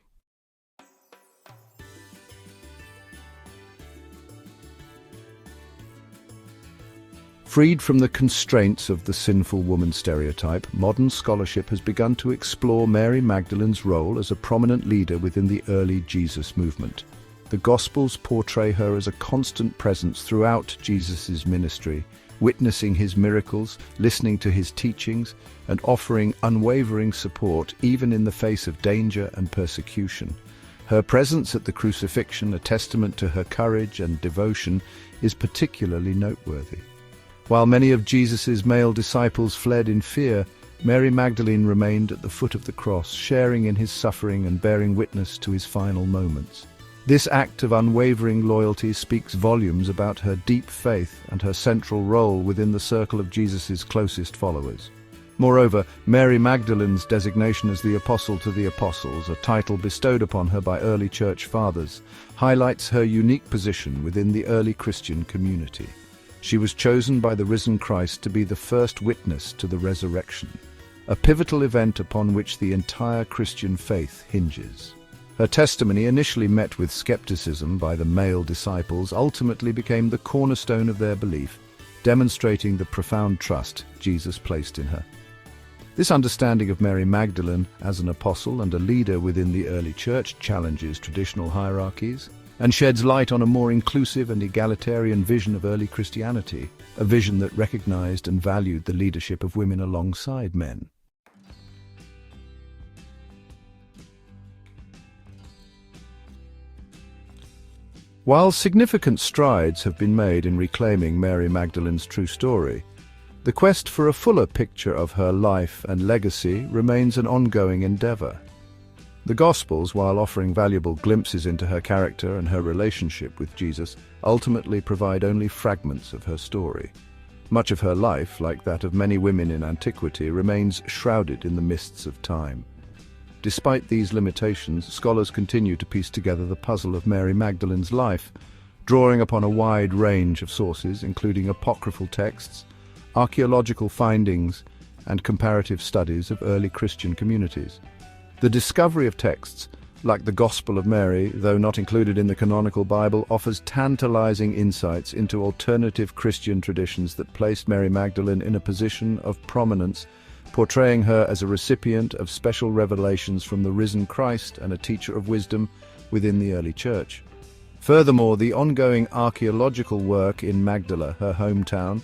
Freed from the constraints of the sinful woman stereotype, modern scholarship has begun to explore Mary Magdalene's role as a prominent leader within the early Jesus movement. The Gospels portray her as a constant presence throughout Jesus' ministry, witnessing his miracles, listening to his teachings, and offering unwavering support even in the face of danger and persecution. Her presence at the crucifixion, a testament to her courage and devotion, is particularly noteworthy. While many of Jesus' male disciples fled in fear, Mary Magdalene remained at the foot of the cross, sharing in his suffering and bearing witness to his final moments. This act of unwavering loyalty speaks volumes about her deep faith and her central role within the circle of Jesus' closest followers. Moreover, Mary Magdalene's designation as the Apostle to the Apostles, a title bestowed upon her by early church fathers, highlights her unique position within the early Christian community. She was chosen by the risen Christ to be the first witness to the resurrection, a pivotal event upon which the entire Christian faith hinges. Her testimony, initially met with skepticism by the male disciples, ultimately became the cornerstone of their belief, demonstrating the profound trust Jesus placed in her. This understanding of Mary Magdalene as an apostle and a leader within the early church challenges traditional hierarchies and sheds light on a more inclusive and egalitarian vision of early Christianity, a vision that recognized and valued the leadership of women alongside men. While significant strides have been made in reclaiming Mary Magdalene's true story, the quest for a fuller picture of her life and legacy remains an ongoing endeavor. The Gospels, while offering valuable glimpses into her character and her relationship with Jesus, ultimately provide only fragments of her story. Much of her life, like that of many women in antiquity, remains shrouded in the mists of time. Despite these limitations, scholars continue to piece together the puzzle of Mary Magdalene's life, drawing upon a wide range of sources, including apocryphal texts, archaeological findings, and comparative studies of early Christian communities. The discovery of texts, like the Gospel of Mary, though not included in the canonical Bible, offers tantalizing insights into alternative Christian traditions that placed Mary Magdalene in a position of prominence, portraying her as a recipient of special revelations from the risen Christ and a teacher of wisdom within the early church. Furthermore, the ongoing archaeological work in Magdala, her hometown,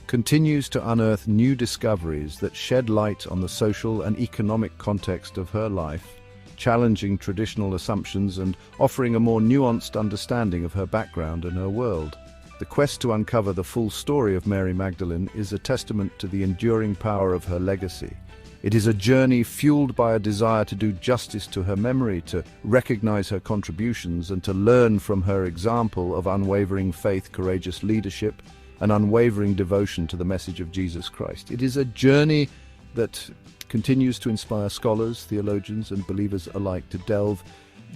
continues to unearth new discoveries that shed light on the social and economic context of her life, challenging traditional assumptions and offering a more nuanced understanding of her background and her world. The quest to uncover the full story of Mary Magdalene is a testament to the enduring power of her legacy. It is a journey fueled by a desire to do justice to her memory, to recognize her contributions, and to learn from her example of unwavering faith, courageous leadership, and unwavering devotion to the message of Jesus Christ. It is a journey that continues to inspire scholars, theologians, and believers alike to delve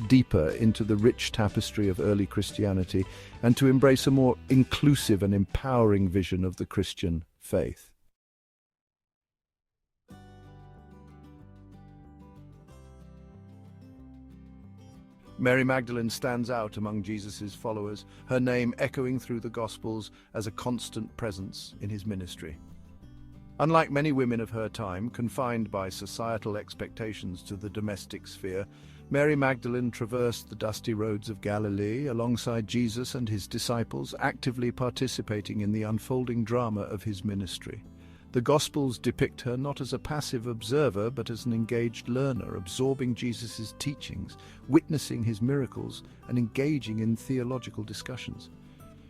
deeper into the rich tapestry of early Christianity and to embrace a more inclusive and empowering vision of the Christian faith. Mary Magdalene stands out among Jesus' followers, her name echoing through the Gospels as a constant presence in his ministry. Unlike many women of her time, confined by societal expectations to the domestic sphere, Mary Magdalene traversed the dusty roads of Galilee alongside Jesus and his disciples, actively participating in the unfolding drama of his ministry. The Gospels depict her not as a passive observer, but as an engaged learner, absorbing Jesus' teachings, witnessing his miracles, and engaging in theological discussions.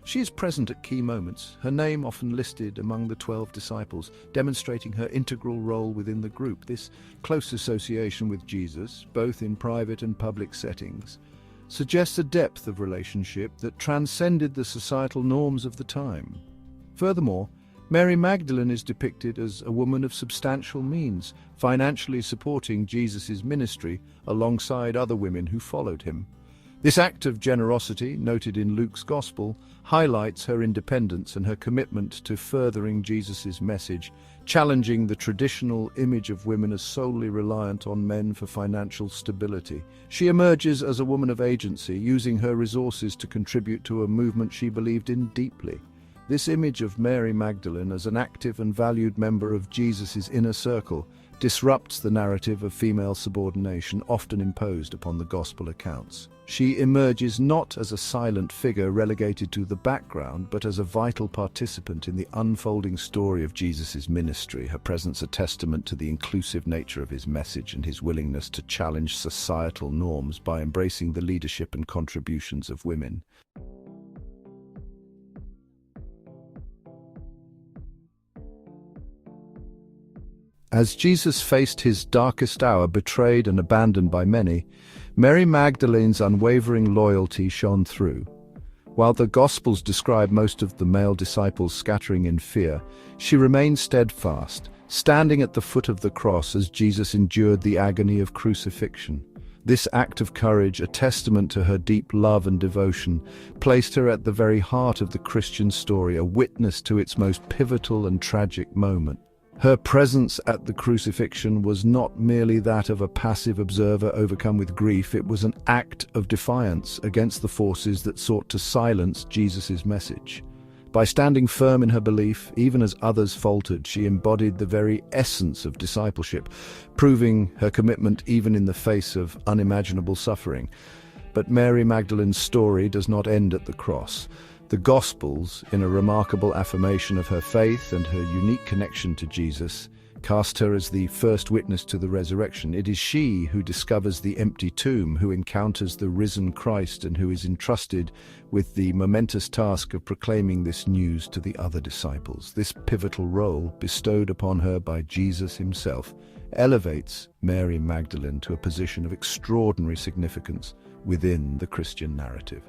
She is present at key moments, her name often listed among the 12 disciples, demonstrating her integral role within the group. This close association with Jesus, both in private and public settings, suggests a depth of relationship that transcended the societal norms of the time. Furthermore, Mary Magdalene is depicted as a woman of substantial means, financially supporting Jesus' ministry alongside other women who followed him. This act of generosity, noted in Luke's Gospel, highlights her independence and her commitment to furthering Jesus' message, challenging the traditional image of women as solely reliant on men for financial stability. She emerges as a woman of agency, using her resources to contribute to a movement she believed in deeply. This image of Mary Magdalene as an active and valued member of Jesus' inner circle disrupts the narrative of female subordination often imposed upon the Gospel accounts. She emerges not as a silent figure relegated to the background, but as a vital participant in the unfolding story of Jesus' ministry, her presence a testament to the inclusive nature of his message and his willingness to challenge societal norms by embracing the leadership and contributions of women. As Jesus faced his darkest hour, betrayed and abandoned by many, Mary Magdalene's unwavering loyalty shone through. While the Gospels describe most of the male disciples scattering in fear, she remained steadfast, standing at the foot of the cross as Jesus endured the agony of crucifixion. This act of courage, a testament to her deep love and devotion, placed her at the very heart of the Christian story, a witness to its most pivotal and tragic moment. Her presence at the crucifixion was not merely that of a passive observer overcome with grief, it was an act of defiance against the forces that sought to silence Jesus' message. By standing firm in her belief, even as others faltered, she embodied the very essence of discipleship, proving her commitment even in the face of unimaginable suffering. But Mary Magdalene's story does not end at the cross. The Gospels, in a remarkable affirmation of her faith and her unique connection to Jesus, cast her as the first witness to the resurrection. It is she who discovers the empty tomb, who encounters the risen Christ, and who is entrusted with the momentous task of proclaiming this news to the other disciples. This pivotal role, bestowed upon her by Jesus himself, elevates Mary Magdalene to a position of extraordinary significance within the Christian narrative.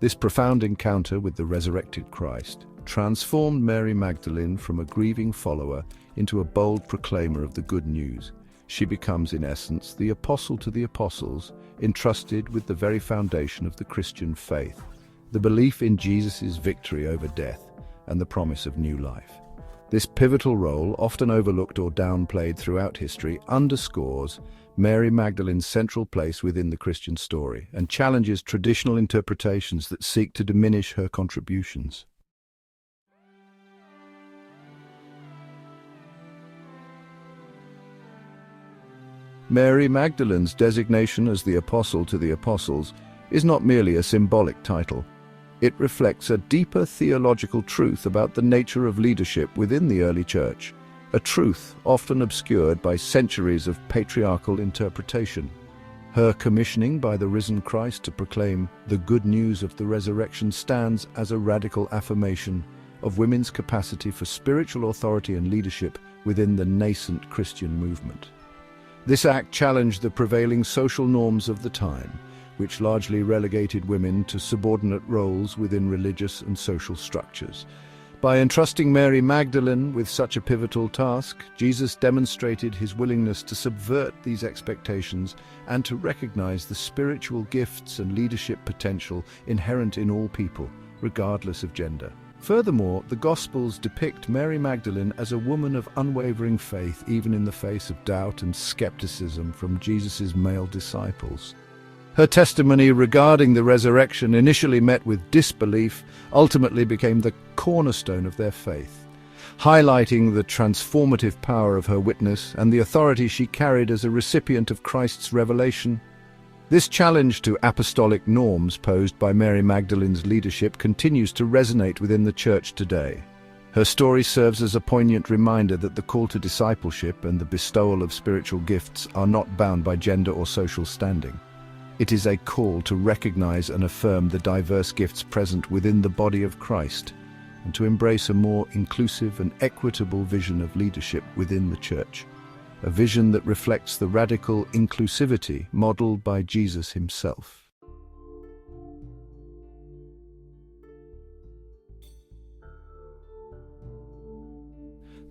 This profound encounter with the resurrected Christ transformed Mary Magdalene from a grieving follower into a bold proclaimer of the good news. She becomes, in essence, the apostle to the apostles, entrusted with the very foundation of the Christian faith, the belief in Jesus' victory over death and the promise of new life. This pivotal role, often overlooked or downplayed throughout history, underscores Mary Magdalene's central place within the Christian story and challenges traditional interpretations that seek to diminish her contributions. Mary Magdalene's designation as the apostle to the apostles is not merely a symbolic title. It reflects a deeper theological truth about the nature of leadership within the early church, a truth often obscured by centuries of patriarchal interpretation. Her commissioning by the risen Christ to proclaim the good news of the resurrection stands as a radical affirmation of women's capacity for spiritual authority and leadership within the nascent Christian movement. This act challenged the prevailing social norms of the time, which largely relegated women to subordinate roles within religious and social structures. By entrusting Mary Magdalene with such a pivotal task, Jesus demonstrated his willingness to subvert these expectations and to recognize the spiritual gifts and leadership potential inherent in all people, regardless of gender. Furthermore, the Gospels depict Mary Magdalene as a woman of unwavering faith, even in the face of doubt and skepticism from Jesus' male disciples. Her testimony regarding the resurrection, initially met with disbelief, ultimately became the cornerstone of their faith, highlighting the transformative power of her witness and the authority she carried as a recipient of Christ's revelation. This challenge to apostolic norms posed by Mary Magdalene's leadership continues to resonate within the Church today. Her story serves as a poignant reminder that the call to discipleship and the bestowal of spiritual gifts are not bound by gender or social standing. It is a call to recognize and affirm the diverse gifts present within the body of Christ, and to embrace a more inclusive and equitable vision of leadership within the Church, a vision that reflects the radical inclusivity modeled by Jesus himself.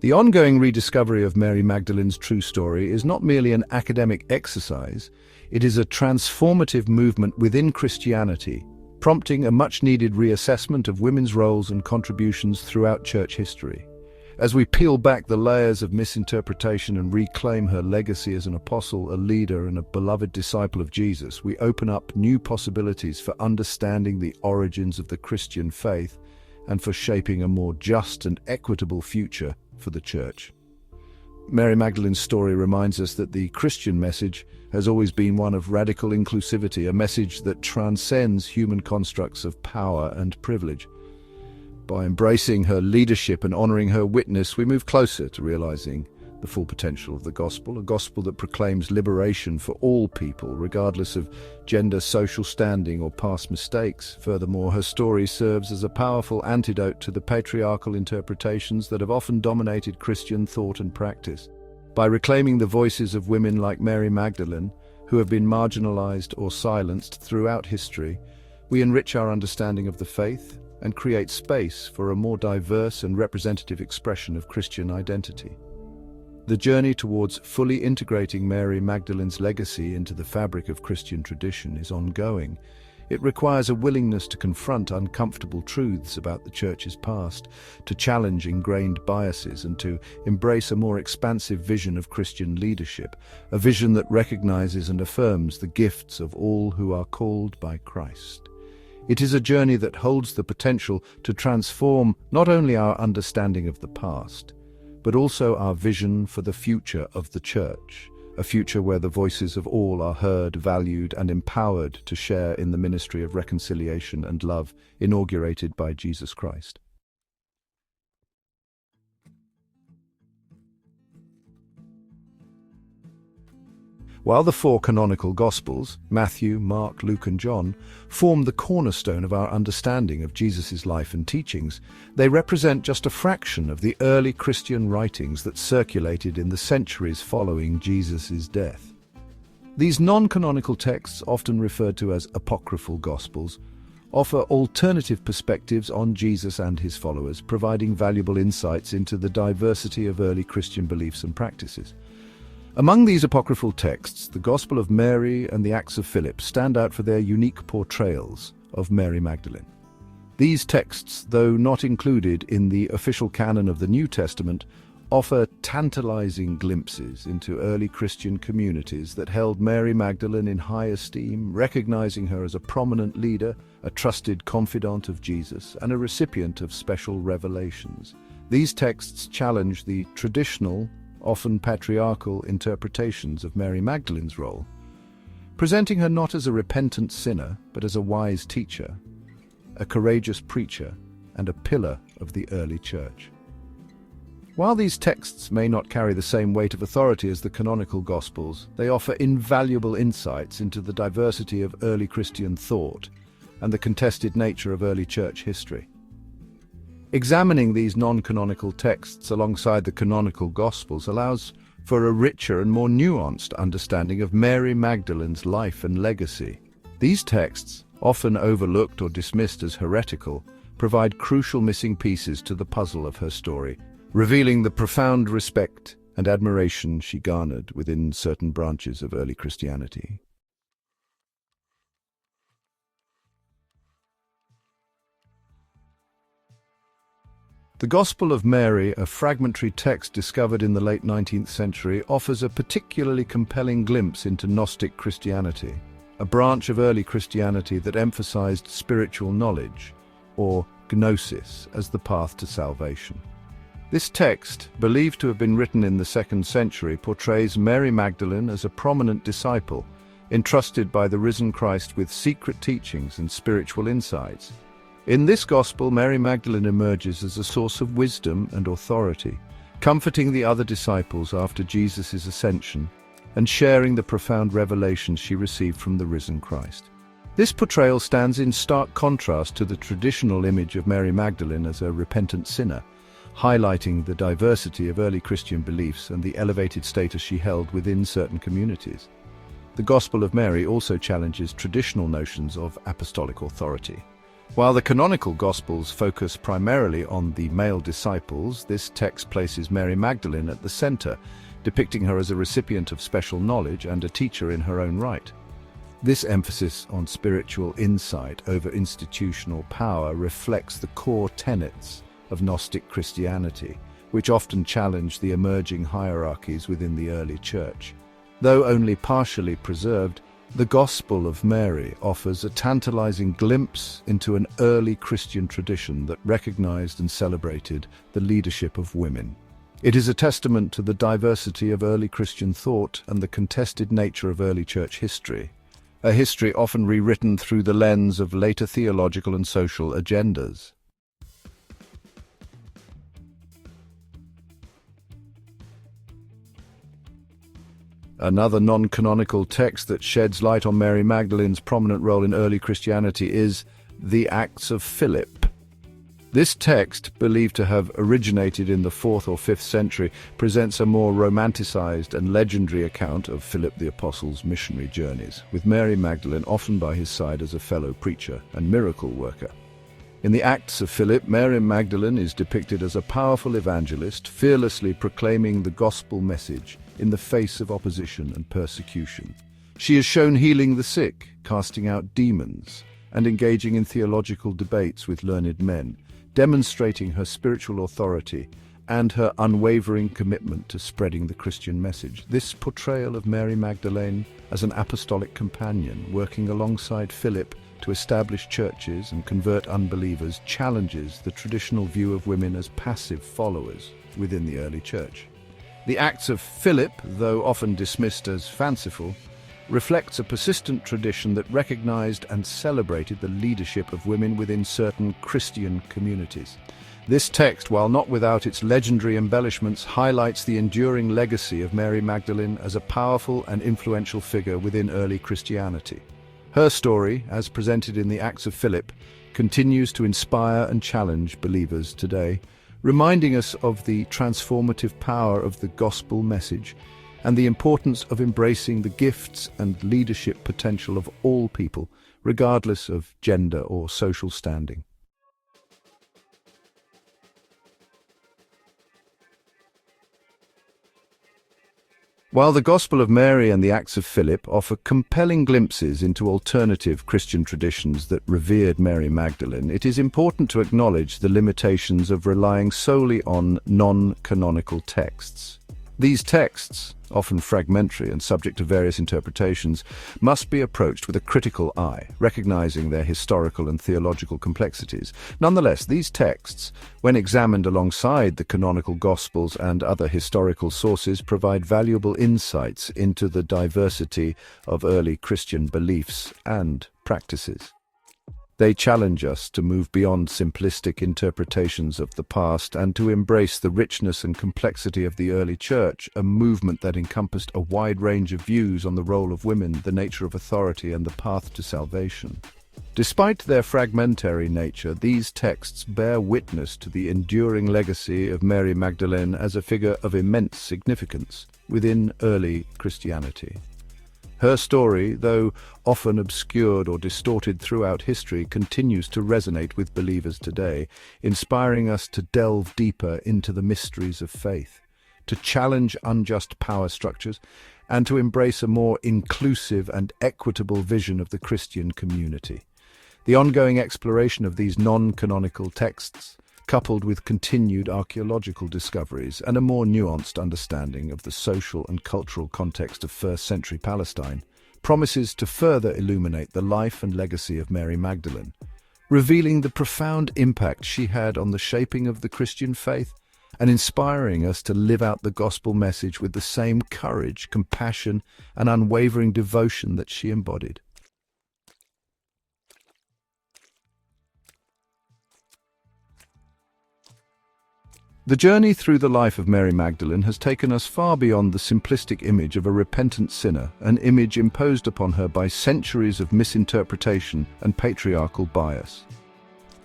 The ongoing rediscovery of Mary Magdalene's true story is not merely an academic exercise, it is a transformative movement within Christianity, prompting a much-needed reassessment of women's roles and contributions throughout church history. As we peel back the layers of misinterpretation and reclaim her legacy as an apostle, a leader, and a beloved disciple of Jesus, we open up new possibilities for understanding the origins of the Christian faith and for shaping a more just and equitable future for the Church. Mary Magdalene's story reminds us that the Christian message has always been one of radical inclusivity, a message that transcends human constructs of power and privilege. By embracing her leadership and honoring her witness, we move closer to realizing the full potential of the gospel, a gospel that proclaims liberation for all people, regardless of gender, social standing, or past mistakes. Furthermore, her story serves as a powerful antidote to the patriarchal interpretations that have often dominated Christian thought and practice. By reclaiming the voices of women like Mary Magdalene, who have been marginalized or silenced throughout history, we enrich our understanding of the faith and create space for a more diverse and representative expression of Christian identity. The journey towards fully integrating Mary Magdalene's legacy into the fabric of Christian tradition is ongoing. It requires a willingness to confront uncomfortable truths about the Church's past, to challenge ingrained biases, and to embrace a more expansive vision of Christian leadership, a vision that recognizes and affirms the gifts of all who are called by Christ. It is a journey that holds the potential to transform not only our understanding of the past, but also our vision for the future of the Church, a future where the voices of all are heard, valued, and empowered to share in the ministry of reconciliation and love inaugurated by Jesus Christ. While the four canonical Gospels, Matthew, Mark, Luke, and John, form the cornerstone of our understanding of Jesus' life and teachings, they represent just a fraction of the early Christian writings that circulated in the centuries following Jesus' death. These non-canonical texts, often referred to as apocryphal Gospels, offer alternative perspectives on Jesus and his followers, providing valuable insights into the diversity of early Christian beliefs and practices. Among these apocryphal texts, the Gospel of Mary and the Acts of Philip stand out for their unique portrayals of Mary Magdalene. These texts, though not included in the official canon of the New Testament, offer tantalizing glimpses into early Christian communities that held Mary Magdalene in high esteem, recognizing her as a prominent leader, a trusted confidant of Jesus, and a recipient of special revelations. These texts challenge the traditional, often patriarchal interpretations of Mary Magdalene's role, presenting her not as a repentant sinner, but as a wise teacher, a courageous preacher, and a pillar of the early Church. While these texts may not carry the same weight of authority as the canonical Gospels, they offer invaluable insights into the diversity of early Christian thought and the contested nature of early Church history. Examining these non-canonical texts alongside the canonical Gospels allows for a richer and more nuanced understanding of Mary Magdalene's life and legacy. These texts, often overlooked or dismissed as heretical, provide crucial missing pieces to the puzzle of her story, revealing the profound respect and admiration she garnered within certain branches of early Christianity. The Gospel of Mary, a fragmentary text discovered in the late 19th century, offers a particularly compelling glimpse into Gnostic Christianity. a branch of early Christianity that emphasized spiritual knowledge, or gnosis, as the path to salvation. This text, believed to have been written in the 2nd century, portrays Mary Magdalene as a prominent disciple, entrusted by the risen Christ with secret teachings and spiritual insights. In this gospel, Mary Magdalene emerges as a source of wisdom and authority, comforting the other disciples after Jesus' ascension and sharing the profound revelations she received from the risen Christ. This portrayal stands in stark contrast to the traditional image of Mary Magdalene as a repentant sinner, highlighting the diversity of early Christian beliefs and the elevated status she held within certain communities. The Gospel of Mary also challenges traditional notions of apostolic authority. While the canonical Gospels focus primarily on the male disciples, this text places Mary Magdalene at the center, depicting her as a recipient of special knowledge and a teacher in her own right. This emphasis on spiritual insight over institutional power reflects the core tenets of Gnostic Christianity, which often challenged the emerging hierarchies within the early church. Though only partially preserved, the Gospel of Mary offers a tantalizing glimpse into an early Christian tradition that recognized and celebrated the leadership of women. It is a testament to the diversity of early Christian thought and the contested nature of early church history, a history often rewritten through the lens of later theological and social agendas. Another non-canonical text that sheds light on Mary Magdalene's prominent role in early Christianity is the Acts of Philip. This text, believed to have originated in the 4th or 5th century, presents a more romanticized and legendary account of Philip the Apostle's missionary journeys, with Mary Magdalene often by his side as a fellow preacher and miracle worker. In the Acts of Philip, Mary Magdalene is depicted as a powerful evangelist, fearlessly proclaiming the gospel message in the face of opposition and persecution. She is shown healing the sick, casting out demons, and engaging in theological debates with learned men, demonstrating her spiritual authority and her unwavering commitment to spreading the Christian message. This portrayal of Mary Magdalene as an apostolic companion, working alongside Philip to establish churches and convert unbelievers, challenges the traditional view of women as passive followers within the early church. The Acts of Philip, though often dismissed as fanciful, reflects a persistent tradition that recognized and celebrated the leadership of women within certain Christian communities. This text, while not without its legendary embellishments, highlights the enduring legacy of Mary Magdalene as a powerful and influential figure within early Christianity. Her story, as presented in the Acts of Philip, continues to inspire and challenge believers today, reminding us of the transformative power of the gospel message and the importance of embracing the gifts and leadership potential of all people, regardless of gender or social standing. While the Gospel of Mary and the Acts of Philip offer compelling glimpses into alternative Christian traditions that revered Mary Magdalene, it is important to acknowledge the limitations of relying solely on non-canonical texts. These texts, often fragmentary and subject to various interpretations, must be approached with a critical eye, recognizing their historical and theological complexities. Nonetheless, these texts, when examined alongside the canonical Gospels and other historical sources, provide valuable insights into the diversity of early Christian beliefs and practices. They challenge us to move beyond simplistic interpretations of the past and to embrace the richness and complexity of the early church, a movement that encompassed a wide range of views on the role of women, the nature of authority, and the path to salvation. Despite their fragmentary nature, these texts bear witness to the enduring legacy of Mary Magdalene as a figure of immense significance within early Christianity. Her story, though often obscured or distorted throughout history, continues to resonate with believers today, inspiring us to delve deeper into the mysteries of faith, to challenge unjust power structures, and to embrace a more inclusive and equitable vision of the Christian community. The ongoing exploration of these non-canonical texts, coupled with continued archaeological discoveries and a more nuanced understanding of the social and cultural context of first-century Palestine, promises to further illuminate the life and legacy of Mary Magdalene, revealing the profound impact she had on the shaping of the Christian faith and inspiring us to live out the gospel message with the same courage, compassion, and unwavering devotion that she embodied. The journey through the life of Mary Magdalene has taken us far beyond the simplistic image of a repentant sinner, an image imposed upon her by centuries of misinterpretation and patriarchal bias.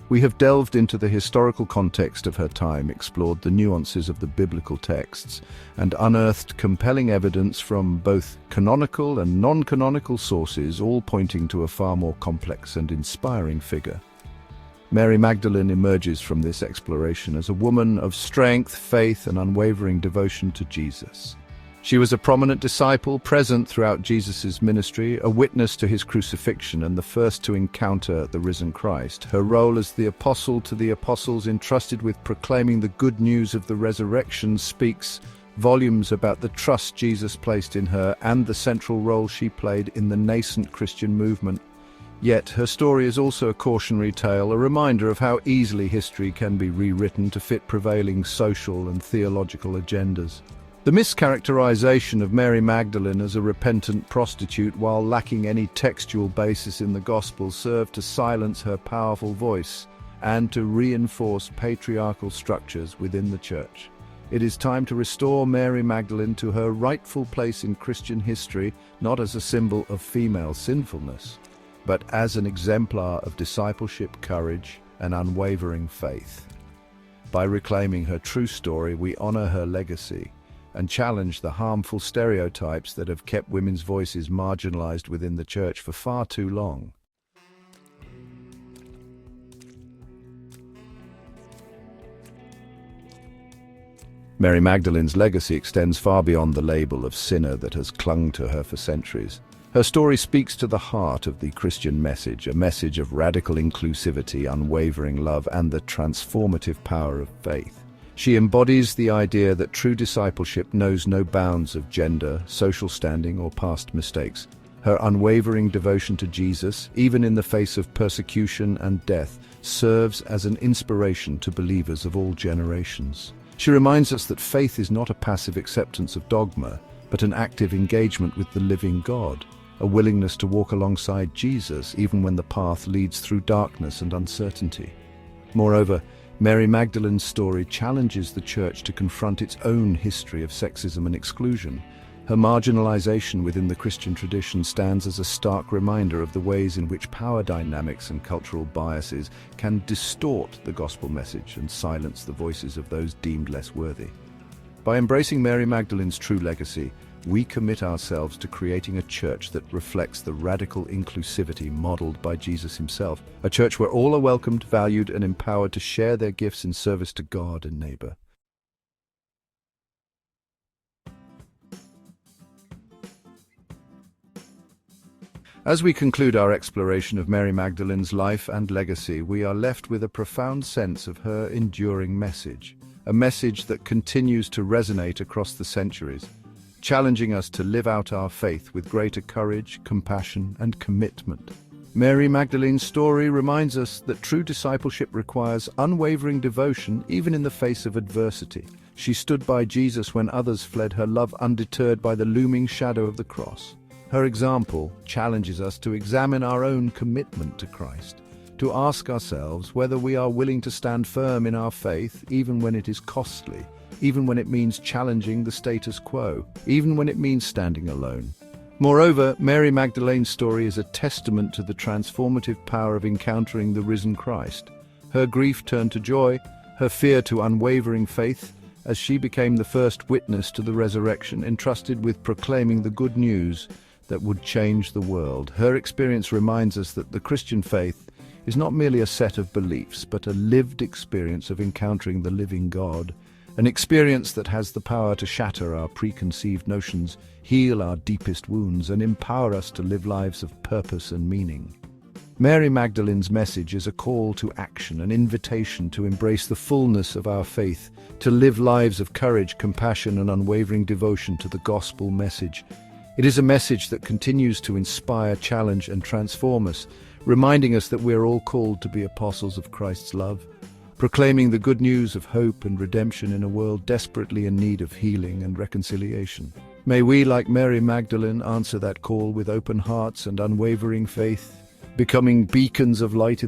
We have delved into the historical context of her time, explored the nuances of the biblical texts, and unearthed compelling evidence from both canonical and non-canonical sources, all pointing to a far more complex and inspiring figure. Mary Magdalene emerges from this exploration as a woman of strength, faith, and unwavering devotion to Jesus. She was a prominent disciple, present throughout Jesus' ministry, a witness to his crucifixion and the first to encounter the risen Christ. Her role as the apostle to the apostles entrusted with proclaiming the good news of the resurrection speaks volumes about the trust Jesus placed in her and the central role she played in the nascent Christian movement. Yet her story is also a cautionary tale, a reminder of how easily history can be rewritten to fit prevailing social and theological agendas. The mischaracterization of Mary Magdalene as a repentant prostitute while lacking any textual basis in the Gospel served to silence her powerful voice and to reinforce patriarchal structures within the Church. It is time to restore Mary Magdalene to her rightful place in Christian history, not as a symbol of female sinfulness, but as an exemplar of discipleship, courage, and unwavering faith. By reclaiming her true story, we honor her legacy and challenge the harmful stereotypes that have kept women's voices marginalized within the Church for far too long. Mary Magdalene's legacy extends far beyond the label of sinner that has clung to her for centuries. Her story speaks to the heart of the Christian message, a message of radical inclusivity, unwavering love, and the transformative power of faith. She embodies the idea that true discipleship knows no bounds of gender, social standing, or past mistakes. Her unwavering devotion to Jesus, even in the face of persecution and death, serves as an inspiration to believers of all generations. She reminds us that faith is not a passive acceptance of dogma, but an active engagement with the living God, a willingness to walk alongside Jesus even when the path leads through darkness and uncertainty. Moreover, Mary Magdalene's story challenges the Church to confront its own history of sexism and exclusion. Her marginalization within the Christian tradition stands as a stark reminder of the ways in which power dynamics and cultural biases can distort the gospel message and silence the voices of those deemed less worthy. By embracing Mary Magdalene's true legacy, we commit ourselves to creating a church that reflects the radical inclusivity modeled by Jesus himself, a church where all are welcomed, valued, and empowered to share their gifts in service to God and neighbor. As we conclude our exploration of Mary Magdalene's life and legacy, we are left with a profound sense of her enduring message, a message that continues to resonate across the centuries, challenging us to live out our faith with greater courage, compassion, and commitment. Mary Magdalene's story reminds us that true discipleship requires unwavering devotion even in the face of adversity. She stood by Jesus when others fled, her love undeterred by the looming shadow of the cross. Her example challenges us to examine our own commitment to Christ, to ask ourselves whether we are willing to stand firm in our faith even when it is costly, even when it means challenging the status quo, even when it means standing alone. Moreover, Mary Magdalene's story is a testament to the transformative power of encountering the risen Christ. Her grief turned to joy, her fear to unwavering faith, as she became the first witness to the resurrection, entrusted with proclaiming the good news that would change the world. Her experience reminds us that the Christian faith is not merely a set of beliefs, but a lived experience of encountering the living God, an experience that has the power to shatter our preconceived notions, heal our deepest wounds, and empower us to live lives of purpose and meaning. Mary Magdalene's message is a call to action, an invitation to embrace the fullness of our faith, to live lives of courage, compassion, and unwavering devotion to the gospel message. It is a message that continues to inspire, challenge, and transform us, reminding us that we are all called to be apostles of Christ's love, proclaiming the good news of hope and redemption in a world desperately in need of healing and reconciliation. May we, like Mary Magdalene, answer that call with open hearts and unwavering faith, becoming beacons of light in the